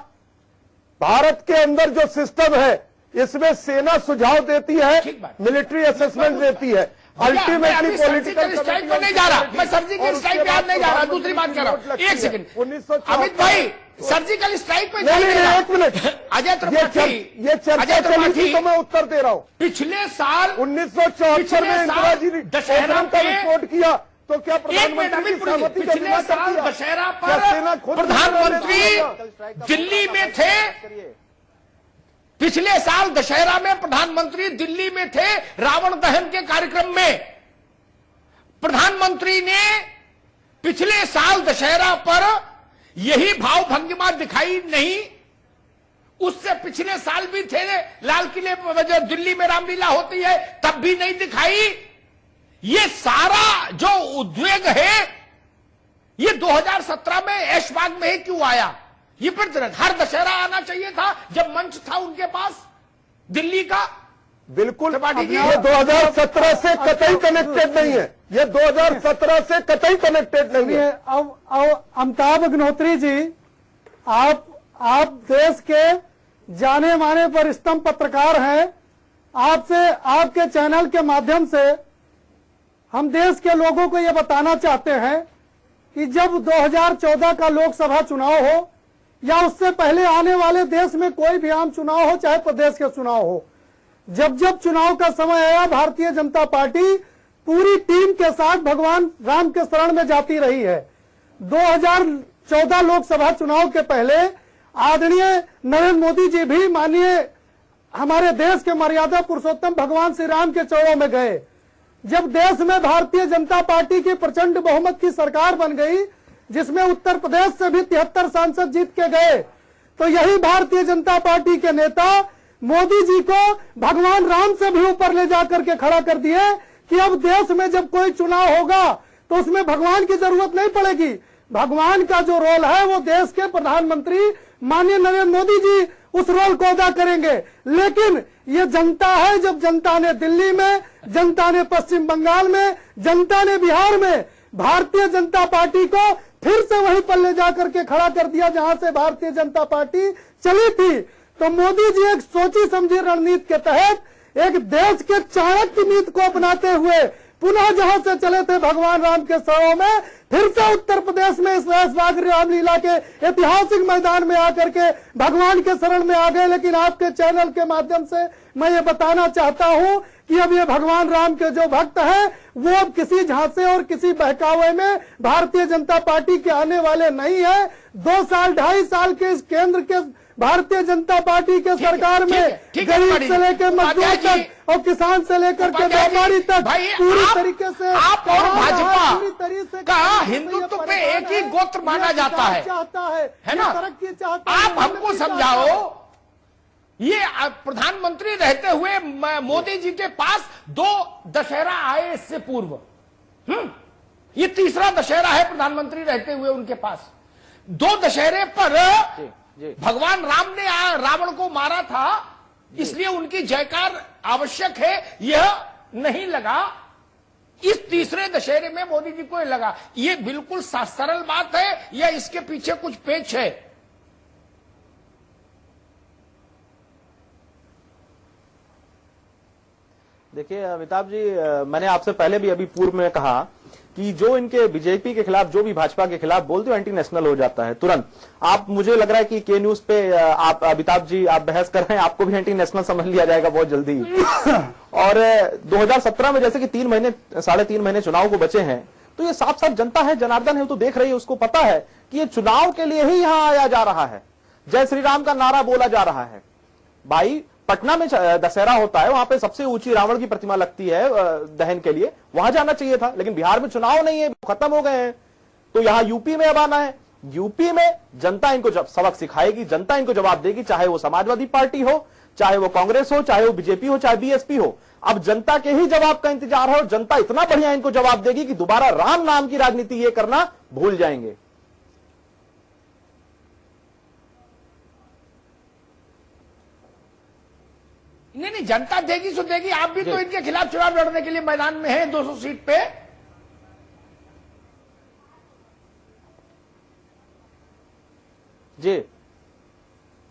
भारत के अंदर जो सिस्टम है इसमें सेना सुझाव देती है, मिलिट्री असेसमेंट देती है, अल्टीमेटली पॉलिटिकल स्ट्राइक पर नहीं जा रहा, मैं सर्जिकल स्ट्राइक पे आज नहीं जा रहा, दूसरी बात कर रहा हूं। एक सेकंड अमित भाई, सर्जिकल स्ट्राइक पे नहीं, 1 मिनट, अजय त्रिपाठी, ये चर्चा चली थी तो मैं उत्तर दे रहा हूं। पिछले साल 1974 में इंदिरा जी ने दशहरा का रिपोर्ट किया तो क्या प्रधानमंत्री की सहमति का बिना साल दशहरा पर प्रधानमंत्री दिल्ली में थे। पिछले साल दशहरा में प्रधानमंत्री दिल्ली में थे, रावण दहन के कार्यक्रम में। प्रधानमंत्री ने पिछले साल दशहरा पर यही भाव भंगिमा दिखाई नहीं। उससे पिछले साल भी थे, लाल किले पर दिल्ली में रामलीला होती है तब भी नहीं दिखाई। ये सारा जो उद्वेग है ये 2017 में ऐशबाग में ही क्यों आया? ये फिर हर दशहरा आना चाहिए था जब मंच था उनके पास दिल्ली का। बिल्कुल, ये 2017 से कतई कनेक्टेड नहीं है, ये 2017 से कतई कनेक्टेड नहीं है। अब अमिताभ अग्निहोत्री जी, आप देश के जाने माने परिस्तंभ पत्रकार हैं। आपसे, आपके चैनल के माध्यम से हम देश के लोगों को यह बताना चाहते हैं कि जब 2014 का लोकसभा चुनाव हो या उससे पहले आने वाले देश में कोई भी आम चुनाव हो, चाहे प्रदेश के चुनाव हो, जब जब चुनाव का समय आया भारतीय जनता पार्टी पूरी टीम के साथ भगवान राम के शरण में जाती रही है। 2014 लोकसभा चुनाव के पहले आदरणीय नरेंद्र मोदी जी भी माननीय हमारे देश के मर्यादा पुरुषोत्तम भगवान श्री राम के चरणों में गए। जब देश में भारतीय जनता पार्टी की प्रचंड बहुमत की सरकार बन गई, जिसमें उत्तर प्रदेश से भी 73 सांसद जीत के गए, तो यही भारतीय जनता पार्टी के नेता मोदी जी को भगवान राम से भी ऊपर ले जाकर के खड़ा कर दिए कि अब देश में जब कोई चुनाव होगा तो उसमें भगवान की जरूरत नहीं पड़ेगी। भगवान का जो रोल है वो देश के प्रधानमंत्री माननीय नरेंद्र मोदी जी उस रोल को अदा करेंगे। लेकिन ये जनता है, जब जनता ने दिल्ली में, जनता ने पश्चिम बंगाल में, जनता ने बिहार में भारतीय जनता पार्टी को फिर से वहीं पर ले जाकर के खड़ा कर दिया जहां से भारतीय जनता पार्टी चली थी, तो मोदी जी एक सोची समझी रणनीति के तहत एक देश के चाणक्य नीति को अपनाते हुए पुनः जहां से चले थे भगवान राम के शरणों में, फिर से उत्तर प्रदेश में इस ऐशबाग रामलीला के ऐतिहासिक मैदान में आकर के भगवान के शरण में आ गए। लेकिन आपके चैनल के माध्यम से मैं ये बताना चाहता हूं कि अब ये भगवान राम के जो भक्त हैं वो अब किसी झांसे और किसी बहकावे में भारतीय जनता पार्टी के आने वाले नहीं है। 2 साल 2.5 साल के इस केंद्र के भारतीय जनता पार्टी के सरकार में गरीब से लेकर मजदूर तक और किसान से लेकर के व्यापारी तक पूरी तरीके से आप और भाजपा का हिंदुत्व पे एक ही गोत्र माना जाता है ना? तरक्की चाहता है। आप हमको समझाओ, ये प्रधानमंत्री रहते हुए मोदी जी के पास 2 दशहरा आए इससे पूर्व, ये तीसरा दशहरा है प्रधानमंत्री रहते हुए उनके पास। 2 दशहरे पर भगवान राम ने रावण को मारा था, इसलिए उनकी जयकार आवश्यक है, यह नहीं लगा। इस तीसरे दशहरे में मोदी जी को लगा। ये बिल्कुल सरल बात है या इसके पीछे कुछ पेच है? देखिए अमिताभ जी, मैंने आपसे पहले भी अभी पूर्व में कहा कि जो इनके बीजेपी के खिलाफ, जो भी भाजपा के खिलाफ बोलते हो, एंटी नेशनल हो जाता है तुरंत। आप, मुझे लग रहा है कि के न्यूज पे आप अमिताभ जी आप बहस कर रहे हैं, आपको भी एंटी नेशनल समझ लिया जाएगा बहुत जल्दी। और 2017 में जैसे कि 3 महीने 3.5 महीने चुनाव को बचे हैं, तो ये साफ साफ जनता है, जनार्दन है, तो देख रही है, उसको पता है कि ये चुनाव के लिए ही यहां आया जा रहा है। जय श्री राम का नारा बोला जा रहा है। भाई पटना में दशहरा होता है, वहां पे सबसे ऊंची रावण की प्रतिमा लगती है दहन के लिए, वहां जाना चाहिए था, लेकिन बिहार में चुनाव नहीं है, खत्म हो गए हैं, तो यहां यूपी में अब आना है। यूपी में जनता इनको सबक सिखाएगी, जनता इनको जवाब देगी, चाहे वो समाजवादी पार्टी हो, चाहे वो कांग्रेस हो, चाहे वो बीजेपी हो, चाहे बीएसपी हो। अब जनता के ही जवाब का इंतजार है और जनता इतना बढ़िया इनको जवाब देगी कि दोबारा राम नाम की राजनीति ये करना भूल जाएंगे। नहीं, जनता देगी सो देगी। आप भी तो इनके खिलाफ चुनाव लड़ने के लिए मैदान में हैं 200 सीट पे। जी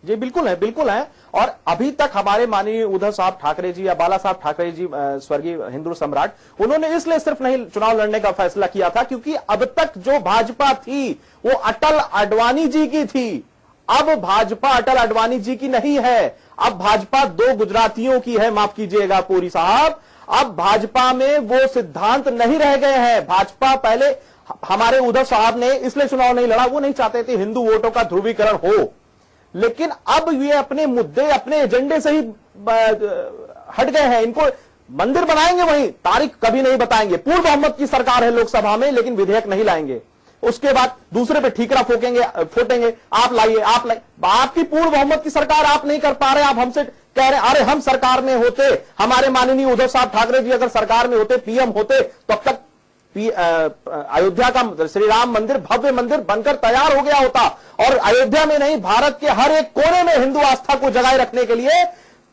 जी बिल्कुल है, बिल्कुल है। और अभी तक हमारे माननीय उद्धव साहब ठाकरे जी या बाला साहब ठाकरे जी, स्वर्गीय हिंदू सम्राट, उन्होंने इसलिए सिर्फ नहीं चुनाव लड़ने का फैसला किया था क्योंकि अब तक जो भाजपा थी वो अटल आडवाणी जी की थी। अब भाजपा अटल आडवाणी जी की नहीं है, अब भाजपा 2 गुजरातियों की है, माफ कीजिएगा पूरी साहब। अब भाजपा में वो सिद्धांत नहीं रह गए हैं। भाजपा पहले, हमारे उद्धव साहब ने इसलिए चुनाव नहीं लड़ा, वो नहीं चाहते थे हिंदू वोटों का ध्रुवीकरण हो, लेकिन अब ये अपने मुद्दे, अपने एजेंडे से ही हट गए हैं। इनको मंदिर बनाएंगे, वहीं तारीख कभी नहीं बताएंगे। पूर्ण बहुमत की सरकार है लोकसभा में, लेकिन विधेयक नहीं लाएंगे। उसके बाद दूसरे पे ठीकरा फोटेंगे, आप लाइए, आप लाइए। आपकी पूर्ण बहुमत की सरकार आप नहीं कर पा रहे, आप हमसे कह रहे हैं अरे हम सरकार में होते, हमारे माननीय उद्धव साहब ठाकरे जी अगर सरकार में होते, पीएम होते, तो अब तक अयोध्या का श्री राम मंदिर भव्य मंदिर बनकर तैयार हो गया होता। और अयोध्या में नहीं, भारत के हर एक कोने में हिंदू आस्था को जगाए रखने के लिए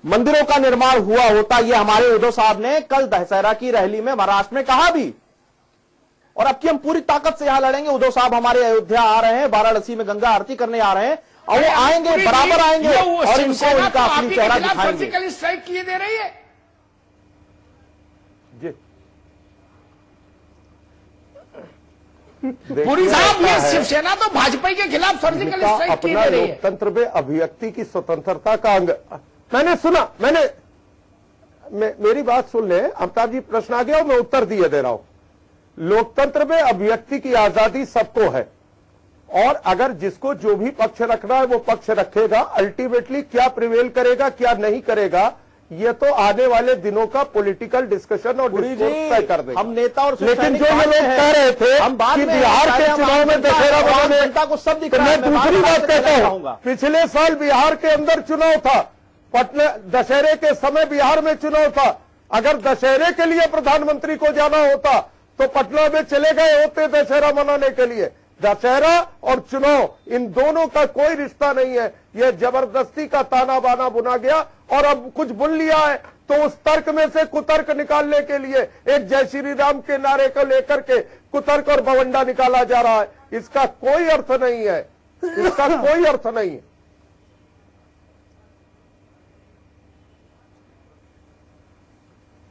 मंदिरों का निर्माण हुआ होता। ये हमारे उद्धव साहब ने कल दशहरा की रैली में महाराष्ट्र में कहा भी। और अब की हम पूरी ताकत से यहां लड़ेंगे। उद्धव साहब हमारे अयोध्या आ रहे हैं, वाराणसी में गंगा आरती करने आ रहे हैं, और वो आएंगे, बराबर आएंगे और इनको उनका असली चेहरा दिखाएंगे। सर्जिकल स्ट्राइक किए दे रही है पूरी साहब। ये शिवसेना तो भाजपा के खिलाफ सर्जिकल स्ट्राइक किए दे रही है। लोकतंत्र में अभिव्यक्ति की स्वतंत्रता का अंग, मैंने सुना, मेरी बात सुन ले। अमिताभ जी प्रश्न आ गया और मैं उत्तर दिए दे रहा हूं। लोकतंत्र में अभिव्यक्ति की आजादी सबको है, और अगर जिसको जो भी पक्ष रखना है वो पक्ष रखेगा। अल्टीमेटली क्या प्रिवेल करेगा, क्या नहीं करेगा, ये तो आने वाले दिनों का पॉलिटिकल डिस्कशन और डिस्कोर्स तय कर देगा। हम नेता और लेकिन जो ये लोग कह रहे थे कि बिहार के चुनाव में दशहरा बनाने को सब दिख रहा है, मैं दूसरी बात कहता हूं। पिछले साल बिहार के अंदर चुनाव था, पटना दशहरे के समय बिहार में चुनाव था। अगर दशहरे के लिए प्रधानमंत्री को जाना होता तो पटना में चले गए होते दशहरा मनाने के लिए। दशहरा और चुनाव इन दोनों का कोई रिश्ता नहीं है। यह जबरदस्ती का ताना बाना बुना गया और अब कुछ बुन लिया है, तो उस तर्क में से कुतर्क निकालने के लिए एक जय श्री राम के नारे को लेकर के कुतर्क और बवंडा निकाला जा रहा है। इसका कोई अर्थ नहीं है, इसका कोई अर्थ नहीं है।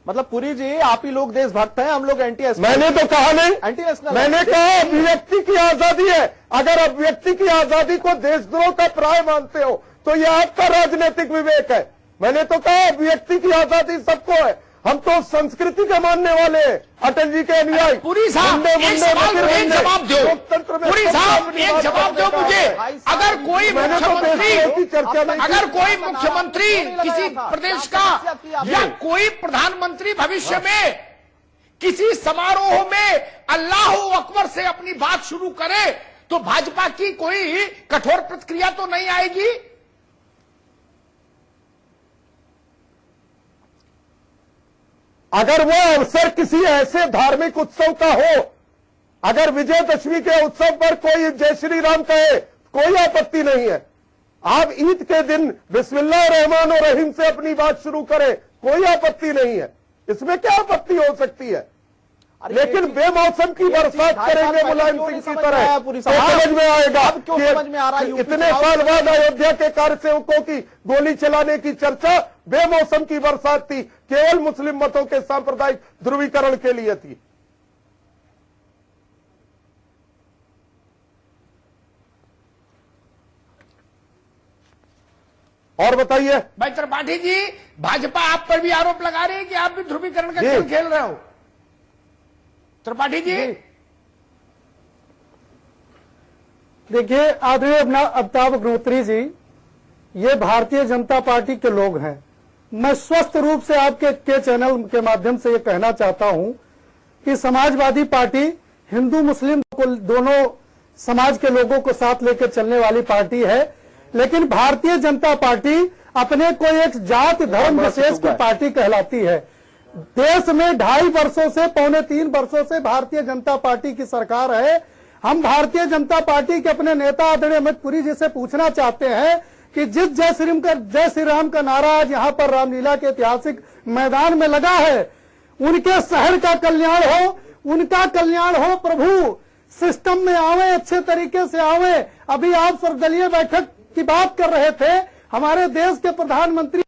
मतलब पुरी जी, आप ही लोग देशभक्त हैं, हम लोग एंटी नेशनल। मैंने तो कहा नहीं, एंटी नेशनल। मैंने कहा अभिव्यक्ति की आजादी है। अगर अभिव्यक्ति की आजादी को देशद्रोह का प्राय मानते हो तो यह आपका राजनीतिक विवेक है। मैंने तो कहा अभिव्यक्ति की आजादी सबको है। हम तो संस्कृति के मानने वाले हैं, अटल जी के अनुयायी। पुरी साहब एक सवाल को एक जवाब दो, लोकतंत्र में पुरी साहब एक जवाब दो मुझे। अगर कोई मुख्यमंत्री किसी प्रदेश का या कोई प्रधानमंत्री भविष्य में किसी समारोह में अल्लाह अकबर से अपनी बात शुरू करे तो भाजपा की कोई कठोर प्रतिक्रिया तो नहीं आएगी? अगर वो अवसर किसी ऐसे धार्मिक उत्सव का हो, अगर विजयदशमी के उत्सव पर कोई जय श्री राम कहे, कोई आपत्ति नहीं है। आप ईद के दिन बिस्मिल्लाह रहमान और रहीम से अपनी बात शुरू करें, कोई आपत्ति नहीं है। इसमें क्या आपत्ति हो सकती है? लेकिन बेमौसम की बरसात करेंगे मुलायम सिंह की तरह, तो समझ में आएगा कि इतने साल बाद अयोध्या के कार्यसेवकों की गोली चलाने की चर्चा बेमौसम की बरसात थी, केवल मुस्लिम मतों के सांप्रदायिक ध्रुवीकरण के लिए थी। और बताइए भाई त्रिपाठी जी, भाजपा आप पर भी आरोप लगा रही है कि आप भी ध्रुवीकरण का खेल खेल रहे हो। त्रिपाठी जी देखिए, आदरणीय अमिताभ अग्निहोत्री जी, ये भारतीय जनता पार्टी के लोग हैं। मैं स्वस्थ रूप से आपके चैनल के माध्यम से ये कहना चाहता हूं कि समाजवादी पार्टी हिंदू मुस्लिम को दोनों समाज के लोगों को साथ लेकर चलने वाली पार्टी है, लेकिन भारतीय जनता पार्टी अपने को एक जात धर्म विशेष की पार्टी कहलाती है। देश में 2.5 वर्षों से 2.25 वर्षों से भारतीय जनता पार्टी की सरकार है। हम भारतीय जनता पार्टी के अपने नेता आदरणीय अमित पुरी जी से पूछना चाहते हैं कि जिस जय श्री राम का नारा आज यहाँ पर रामलीला के ऐतिहासिक मैदान में लगा है, उनके शहर का कल्याण हो, उनका कल्याण हो। प्रभु सिस्टम में आवे, अच्छे तरीके से आवे। अभी आप सर्वदलीय बैठक की बात कर रहे थे, हमारे देश के प्रधानमंत्री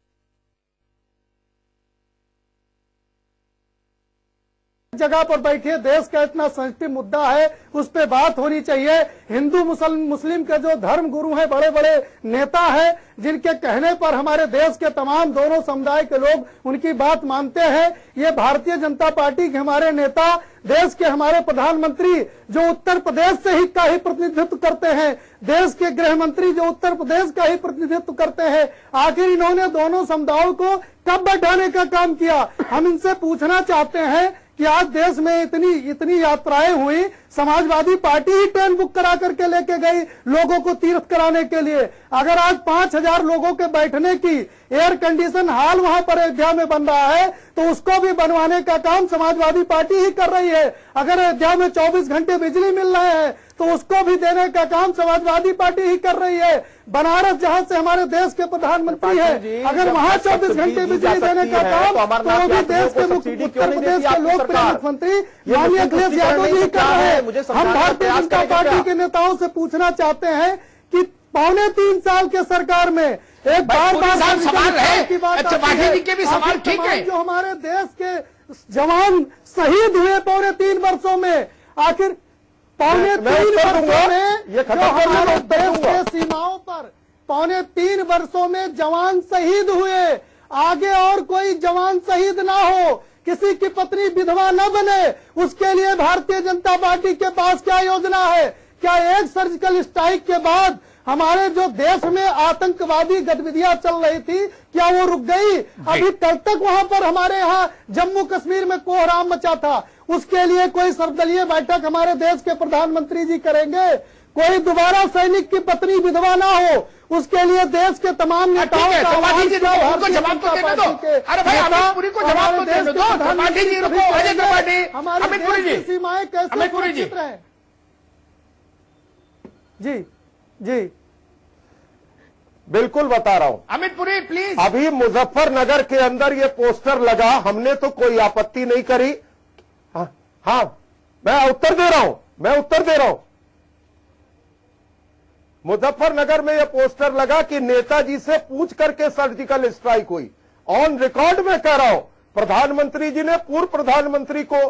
जगह पर बैठिए, देश का इतना सेंसिटिव मुद्दा है, उस पर बात होनी चाहिए। हिंदू मुस्लिम के जो धर्म गुरु हैं, बड़े बड़े नेता हैं, जिनके कहने पर हमारे देश के तमाम दोनों समुदाय के लोग उनकी बात मानते हैं। ये भारतीय जनता पार्टी के हमारे नेता, देश के हमारे प्रधानमंत्री जो उत्तर प्रदेश से ही का ही प्रतिनिधित्व करते हैं, देश के गृह मंत्री जो उत्तर प्रदेश का ही प्रतिनिधित्व करते हैं, आखिर इन्होंने दोनों समुदायों को कब बैठाने का काम किया? हम इनसे पूछना चाहते हैं कि आज देश में इतनी यात्राएं हुई, समाजवादी पार्टी ही ट्रेन बुक करा करके लेके गई लोगों को तीर्थ कराने के लिए। अगर आज 5,000 लोगों के बैठने की एयर कंडीशन हॉल वहां पर अयोध्या में बन रहा है, तो उसको भी बनवाने का काम समाजवादी पार्टी ही कर रही है। अगर अयोध्या में 24 घंटे बिजली मिल रहे हैं, तो उसको भी देने का काम समाजवादी पार्टी ही कर रही है। बनारस जहां से हमारे देश के प्रधानमंत्री है, अगर वहां 24 घंटे बिजली देने का काम तो वो भी देश के उत्तर प्रदेश के लोकप्रिय मुख्यमंत्री माननीय अखिलेश यादव जी कर रहे हैं। हम भारतीय जनता पार्टी के नेताओं से पूछना चाहते हैं कि 3.25 साल के सरकार में एक बार सवाल है की बात जी के भी सवाल ठीक है, जो हमारे देश के जवान शहीद हुए 3.25 वर्षों में, आखिर 3.25 वर्षों में जो हमारे देश के सीमाओं पर 3.25 वर्षों में जवान शहीद हुए, आगे और कोई जवान शहीद ना हो, किसी की पत्नी विधवा न बने, उसके लिए भारतीय जनता पार्टी के पास क्या योजना है? क्या एक सर्जिकल स्ट्राइक के बाद हमारे जो देश में आतंकवादी गतिविधियां चल रही थी, क्या वो रुक गई? अभी कल तक वहां पर हमारे यहाँ जम्मू कश्मीर में कोहराम मचा था। उसके लिए कोई सर्वदलीय बैठक हमारे देश के प्रधानमंत्री जी करेंगे? कोई दोबारा सैनिक की पत्नी विधवा ना हो, उसके लिए देश के तमाम नेताओं का जवाब तो देने दो। अरे भाई अमित पुरी को जवाब तो देने दो। त्रिपाठी जी रुको, अजय त्रिपाठी, अमित पुरी जी, सीमाएं कैसे सुरक्षित रहे? जी जी बिल्कुल बता रहा हूं अमित पुरी प्लीज। अभी मुजफ्फरनगर के अंदर ये पोस्टर लगा, हमने तो कोई आपत्ति नहीं करी। हाँ, मैं उत्तर दे रहा हूं। मुजफ्फरनगर में यह पोस्टर लगा कि नेताजी से पूछ करके सर्जिकल स्ट्राइक हुई। ऑन रिकॉर्ड में कह रहा हूं, प्रधानमंत्री जी ने पूर्व प्रधानमंत्री को,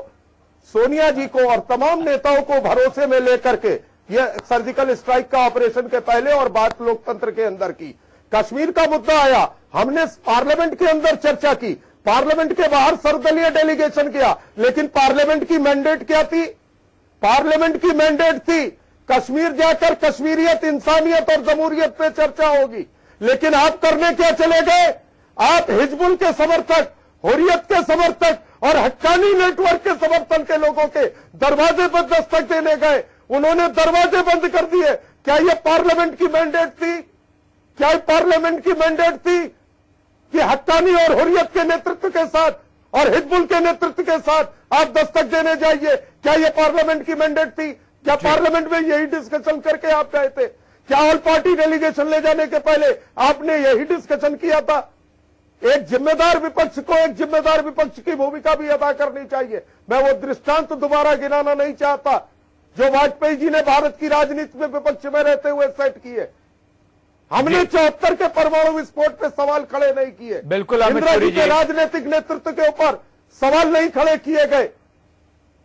सोनिया जी को और तमाम नेताओं को भरोसे में लेकर के यह सर्जिकल स्ट्राइक का ऑपरेशन के पहले और बाद लोकतंत्र के अंदर की। कश्मीर का मुद्दा आया, हमने पार्लियामेंट के अंदर चर्चा की, पार्लियामेंट के बाहर सर्वदलीय डेलीगेशन किया, लेकिन पार्लियामेंट की मैंडेट क्या थी? पार्लियामेंट की मैंडेट थी कश्मीर जाकर कश्मीरियत, इंसानियत और जमहूरियत पे चर्चा होगी। लेकिन आप करने क्या चले गए? आप हिजबुल के समर्थक, हुर्रियत के समर्थक और हक्कानी नेटवर्क के समर्थन के लोगों के दरवाजे पर दस्तक देने गए। उन्होंने दरवाजे बंद कर दिए। क्या यह पार्लियामेंट की मैंडेट थी? क्या यह पार्लियामेंट की मैंडेट थी कि हक्कानी और हुर्रियत के नेतृत्व के साथ और हिजबुल के नेतृत्व के साथ आप दस्तक देने जाइए? क्या यह पार्लियामेंट की मैंडेट थी? क्या पार्लियामेंट में यही डिस्कशन करके आप गए थे? क्या ऑल पार्टी डेलीगेशन ले जाने के पहले आपने यही डिस्कशन किया था? एक जिम्मेदार विपक्ष को एक जिम्मेदार विपक्ष की भूमिका भी अदा करनी चाहिए। मैं वो दृष्टांत दोबारा गिनाना नहीं चाहता जो वाजपेयी जी ने भारत की राजनीति में विपक्ष में रहते हुए सेट किए। हमने 74 के परमाणु विस्फोट पे सवाल खड़े नहीं किए। बिल्कुल इंदिरा जी के राजनीतिक नेतृत्व के ऊपर सवाल नहीं खड़े किए गए।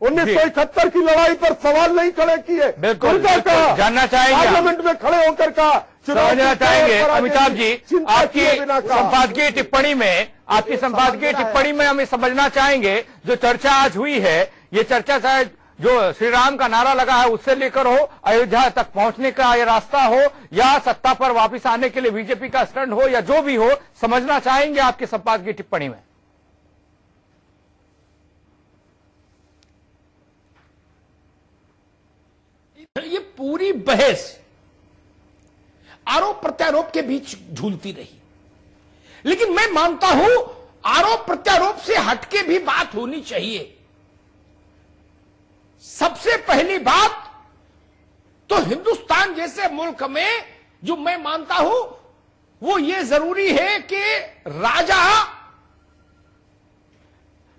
1971 की लड़ाई पर सवाल नहीं खड़े किए। बिल्कुल जानना चाहेंगे, पार्लियामेंट में खड़े होकर कहा, समझना चाहेंगे अमिताभ जी, आपकी संपादकीय टिप्पणी में हम समझना चाहेंगे जो चर्चा आज हुई है, ये चर्चा शायद जो श्री राम का नारा लगा है उससे लेकर हो, अयोध्या तक पहुंचने का ये रास्ता हो, या सत्ता पर वापस आने के लिए बीजेपी का स्टंट हो, या जो भी हो, समझना चाहेंगे आपके संपादकीय टिप्पणी में। ये पूरी बहस आरोप प्रत्यारोप के बीच झूलती रही, लेकिन मैं मानता हूं आरोप प्रत्यारोप से हटके भी बात होनी चाहिए। सबसे पहली बात तो हिंदुस्तान जैसे मुल्क में जो मैं मानता हूं वो ये जरूरी है कि राजा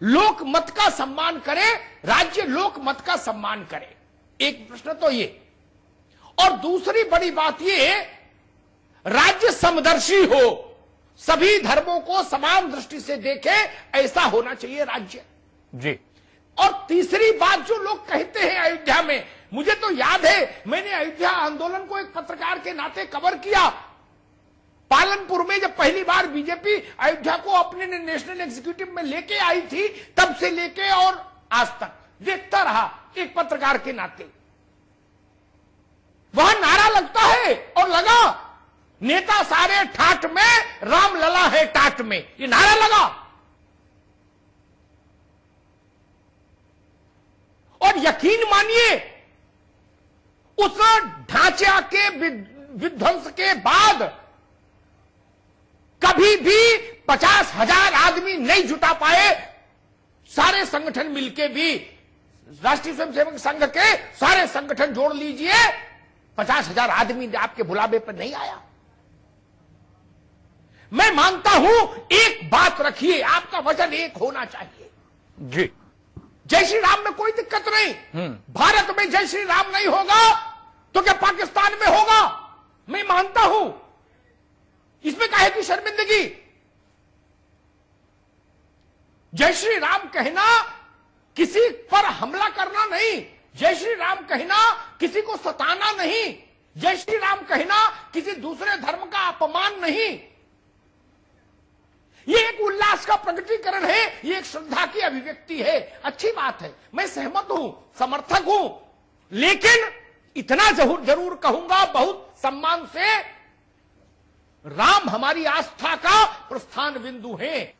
लोक मत का सम्मान करे, राज्य लोक मत का सम्मान करे। एक प्रश्न तो ये, और दूसरी बड़ी बात ये राज्य समदर्शी हो, सभी धर्मों को समान दृष्टि से देखे, ऐसा होना चाहिए राज्य जी। और तीसरी बात जो लोग कहते हैं अयोध्या में, मुझे तो याद है मैंने अयोध्या आंदोलन को एक पत्रकार के नाते कवर किया। पालनपुर में जब पहली बार बीजेपी अयोध्या को अपने नेशनल एग्जीक्यूटिव में लेके आई थी, तब से लेके और आज तक देखता रहा एक पत्रकार के नाते। वहां नारा लगता है और लगा, नेता सारे ठाठ में, राम लला है टाट में, ये नारा लगा। और यकीन मानिए उस ढांचा के विध्वंस के बाद कभी भी 50,000 आदमी नहीं जुटा पाए। सारे संगठन मिलके भी, राष्ट्रीय स्वयंसेवक संघ के सारे संगठन जोड़ लीजिए, 50,000 आदमी आपके बुलावे पर नहीं आया। मैं मानता हूं एक बात रखिए, आपका वजन एक होना चाहिए जी। जय श्री राम में कोई दिक्कत नहीं। भारत में जय श्री राम नहीं होगा तो क्या पाकिस्तान में होगा? मैं मानता हूं, इसमें काहे की शर्मिंदगी। जय श्री राम कहना किसी पर हमला करना नहीं, जय श्री राम कहना किसी को सताना नहीं, जय श्री राम कहना किसी दूसरे धर्म का अपमान नहीं। ये एक उल्लास का प्रकटीकरण है, ये एक श्रद्धा की अभिव्यक्ति है। अच्छी बात है, मैं सहमत हूं, समर्थक हूं, लेकिन इतना जरूर कहूंगा बहुत सम्मान से, राम हमारी आस्था का प्रस्थान बिंदु है।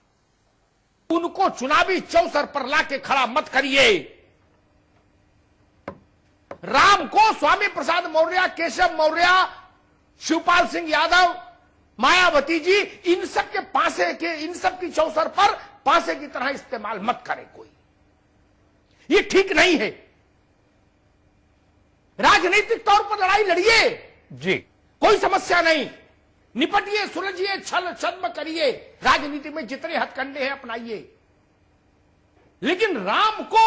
उनको चुनावी चौसर पर लाके खड़ा मत करिए। राम को स्वामी प्रसाद मौर्य, केशव मौर्य, शिवपाल सिंह यादव, मायावती जी, इन सब के पासे के, इन सब की चौसर पर पासे की तरह इस्तेमाल मत करे कोई, ये ठीक नहीं है। राजनीतिक तौर पर लड़ाई लड़िए जी, कोई समस्या नहीं, निपटिए, सुलझिए, छल छद्म करिए, राजनीति में जितने हथकंडे हैं अपनाइए, लेकिन राम को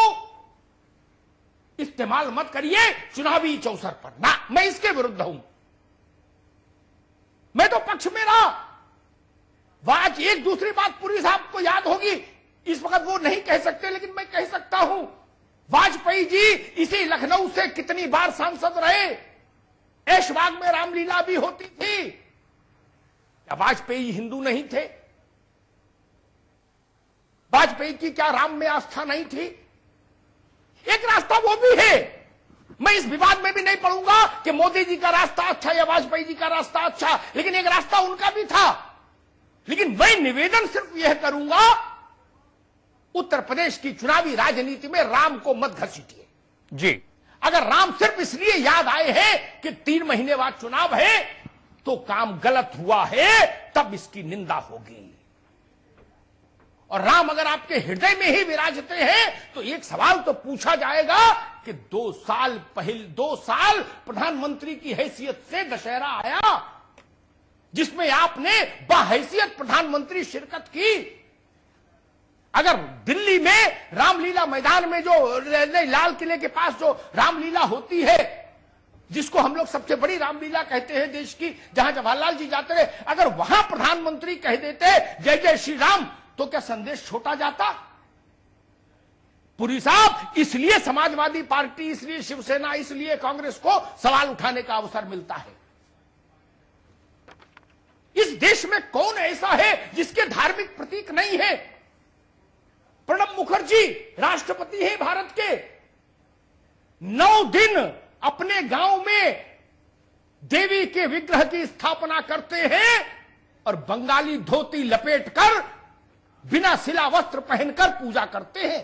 इस्तेमाल मत करिए चुनावी चौसर पर ना। मैं इसके विरुद्ध हूं, मैं तो पक्ष में रहा। आज एक दूसरी बात पूरी साहब को याद होगी, इस वक्त वो नहीं कह सकते, लेकिन मैं कह सकता हूं, वाजपेयी जी इसी लखनऊ से कितनी बार सांसद रहे। ऐशबाग में रामलीला भी होती थी। वाजपेयी हिंदू नहीं थे? वाजपेयी की क्या राम में आस्था नहीं थी? एक रास्ता वो भी है। मैं इस विवाद में भी नहीं पड़ूंगा कि मोदी जी का रास्ता अच्छा या वाजपेयी जी का रास्ता अच्छा, लेकिन एक रास्ता उनका भी था। लेकिन मैं निवेदन सिर्फ यह करूंगा, उत्तर प्रदेश की चुनावी राजनीति में राम को मत घसीटिए जी। अगर राम सिर्फ इसलिए याद आए हैं कि 3 महीने बाद चुनाव है तो काम गलत हुआ है, तब इसकी निंदा होगी। और राम अगर आपके हृदय में ही विराजते हैं तो एक सवाल तो पूछा जाएगा कि 2 साल प्रधानमंत्री की हैसियत से दशहरा आया, जिसमें आपने बाहैसियत प्रधानमंत्री शिरकत की। अगर दिल्ली में रामलीला मैदान में जो लाल किले के पास जो रामलीला होती है, जिसको हम लोग सबसे बड़ी रामलीला कहते हैं देश की, जहां जवाहरलाल जी जाते रहे, अगर वहां प्रधानमंत्री कह देते जय जय श्री राम, तो क्या संदेश छोटा जाता? पुरी साहब, इसलिए समाजवादी पार्टी, इसलिए शिवसेना, इसलिए कांग्रेस को सवाल उठाने का अवसर मिलता है। इस देश में कौन ऐसा है जिसके धार्मिक प्रतीक नहीं है? प्रणब मुखर्जी राष्ट्रपति हैं भारत के, 9 दिन अपने गांव में देवी के विग्रह की स्थापना करते हैं और बंगाली धोती लपेटकर बिना सिला वस्त्र पहनकर पूजा करते हैं।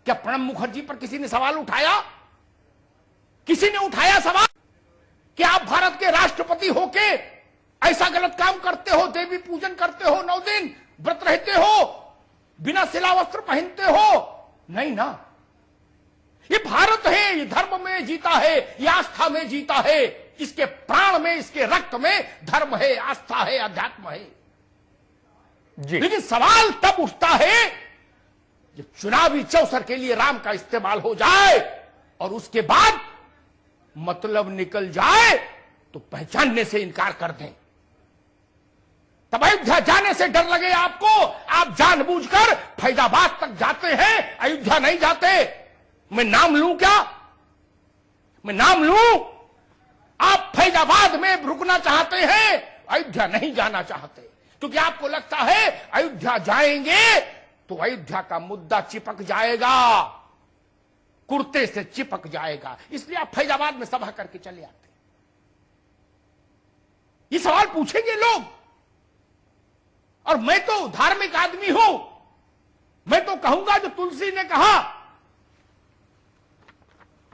क्या प्रणब मुखर्जी पर किसी ने सवाल उठाया? किसी ने उठाया सवाल कि आप भारत के राष्ट्रपति होके ऐसा गलत काम करते हो, देवी पूजन करते हो, 9 दिन व्रत रहते हो, बिना सिला वस्त्र पहनते हो? नहीं ना। ये भारत है, ये धर्म में जीता है, ये आस्था में जीता है, इसके प्राण में, इसके रक्त में धर्म है, आस्था है, अध्यात्म है जी। लेकिन सवाल तब उठता है जब चुनावी चौसर के लिए राम का इस्तेमाल हो जाए और उसके बाद मतलब निकल जाए तो पहचानने से इनकार कर दें। तब अयोध्या जाने से डर लगे आपको, आप जानबूझकर फैजाबाद तक जाते हैं, अयोध्या नहीं जाते। मैं नाम लूं क्या? मैं नाम लूं? आप फैजाबाद में रुकना चाहते हैं, अयोध्या नहीं जाना चाहते, क्योंकि आपको लगता है अयोध्या जाएंगे तो अयोध्या का मुद्दा चिपक जाएगा, कुर्ते से चिपक जाएगा, इसलिए आप फैजाबाद में सभा करके चले आते। ये सवाल पूछेंगे लोग। और मैं तो धार्मिक आदमी हूं, मैं तो कहूंगा जो तुलसी ने कहा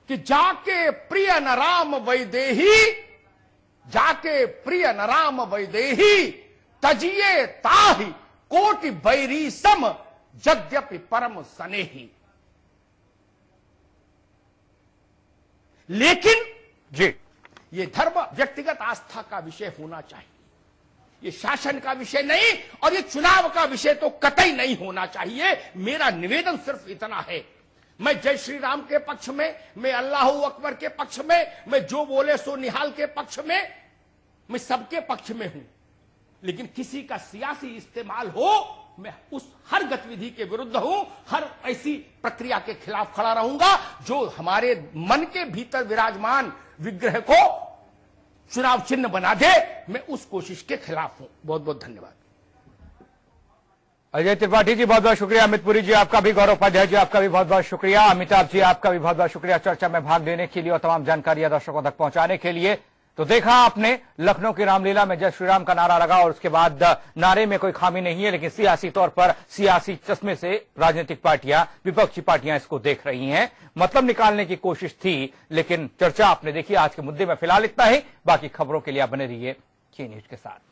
कि जाके प्रिय न राम वैदेही, जाके प्रिय न राम वैदेही, तजिए ताहि कोटि बैरी सम, यद्यपि परम सनेही। लेकिन जी, ये धर्म व्यक्तिगत आस्था का विषय होना चाहिए, ये शासन का विषय नहीं, और ये चुनाव का विषय तो कतई नहीं होना चाहिए। मेरा निवेदन सिर्फ इतना है, मैं जय श्री राम के पक्ष में, मैं अल्लाह अकबर के पक्ष में, मैं जो बोले सो निहाल के पक्ष में, मैं सबके पक्ष में हूं। लेकिन किसी का सियासी इस्तेमाल हो, मैं उस हर गतिविधि के विरुद्ध हूं, हर ऐसी प्रक्रिया के खिलाफ खड़ा रहूंगा जो हमारे मन के भीतर विराजमान विग्रह को चुनाव चिन्ह बना दे। मैं उस कोशिश के खिलाफ हूं। बहुत बहुत धन्यवाद। अजय त्रिपाठी जी बहुत बहुत शुक्रिया। अमित पुरी जी आपका भी, गौरव उपाध्याय जी आपका भी बहुत बहुत शुक्रिया। अमिताभ जी आपका भी बहुत बहुत शुक्रिया चर्चा में भाग लेने के लिए और तमाम जानकारियां दर्शकों तक पहुंचाने के लिए। तो देखा आपने, लखनऊ की रामलीला में जय श्री राम का नारा लगा और उसके बाद नारे में कोई खामी नहीं है, लेकिन सियासी तौर पर सियासी चश्मे से राजनीतिक पार्टियां, विपक्षी पार्टियां इसको देख रही हैं, मतलब निकालने की कोशिश थी। लेकिन चर्चा आपने देखी। आज के मुद्दे में फिलहाल इतना ही। बाकी खबरों के लिए आप बने रहिए जी न्यूज के साथ।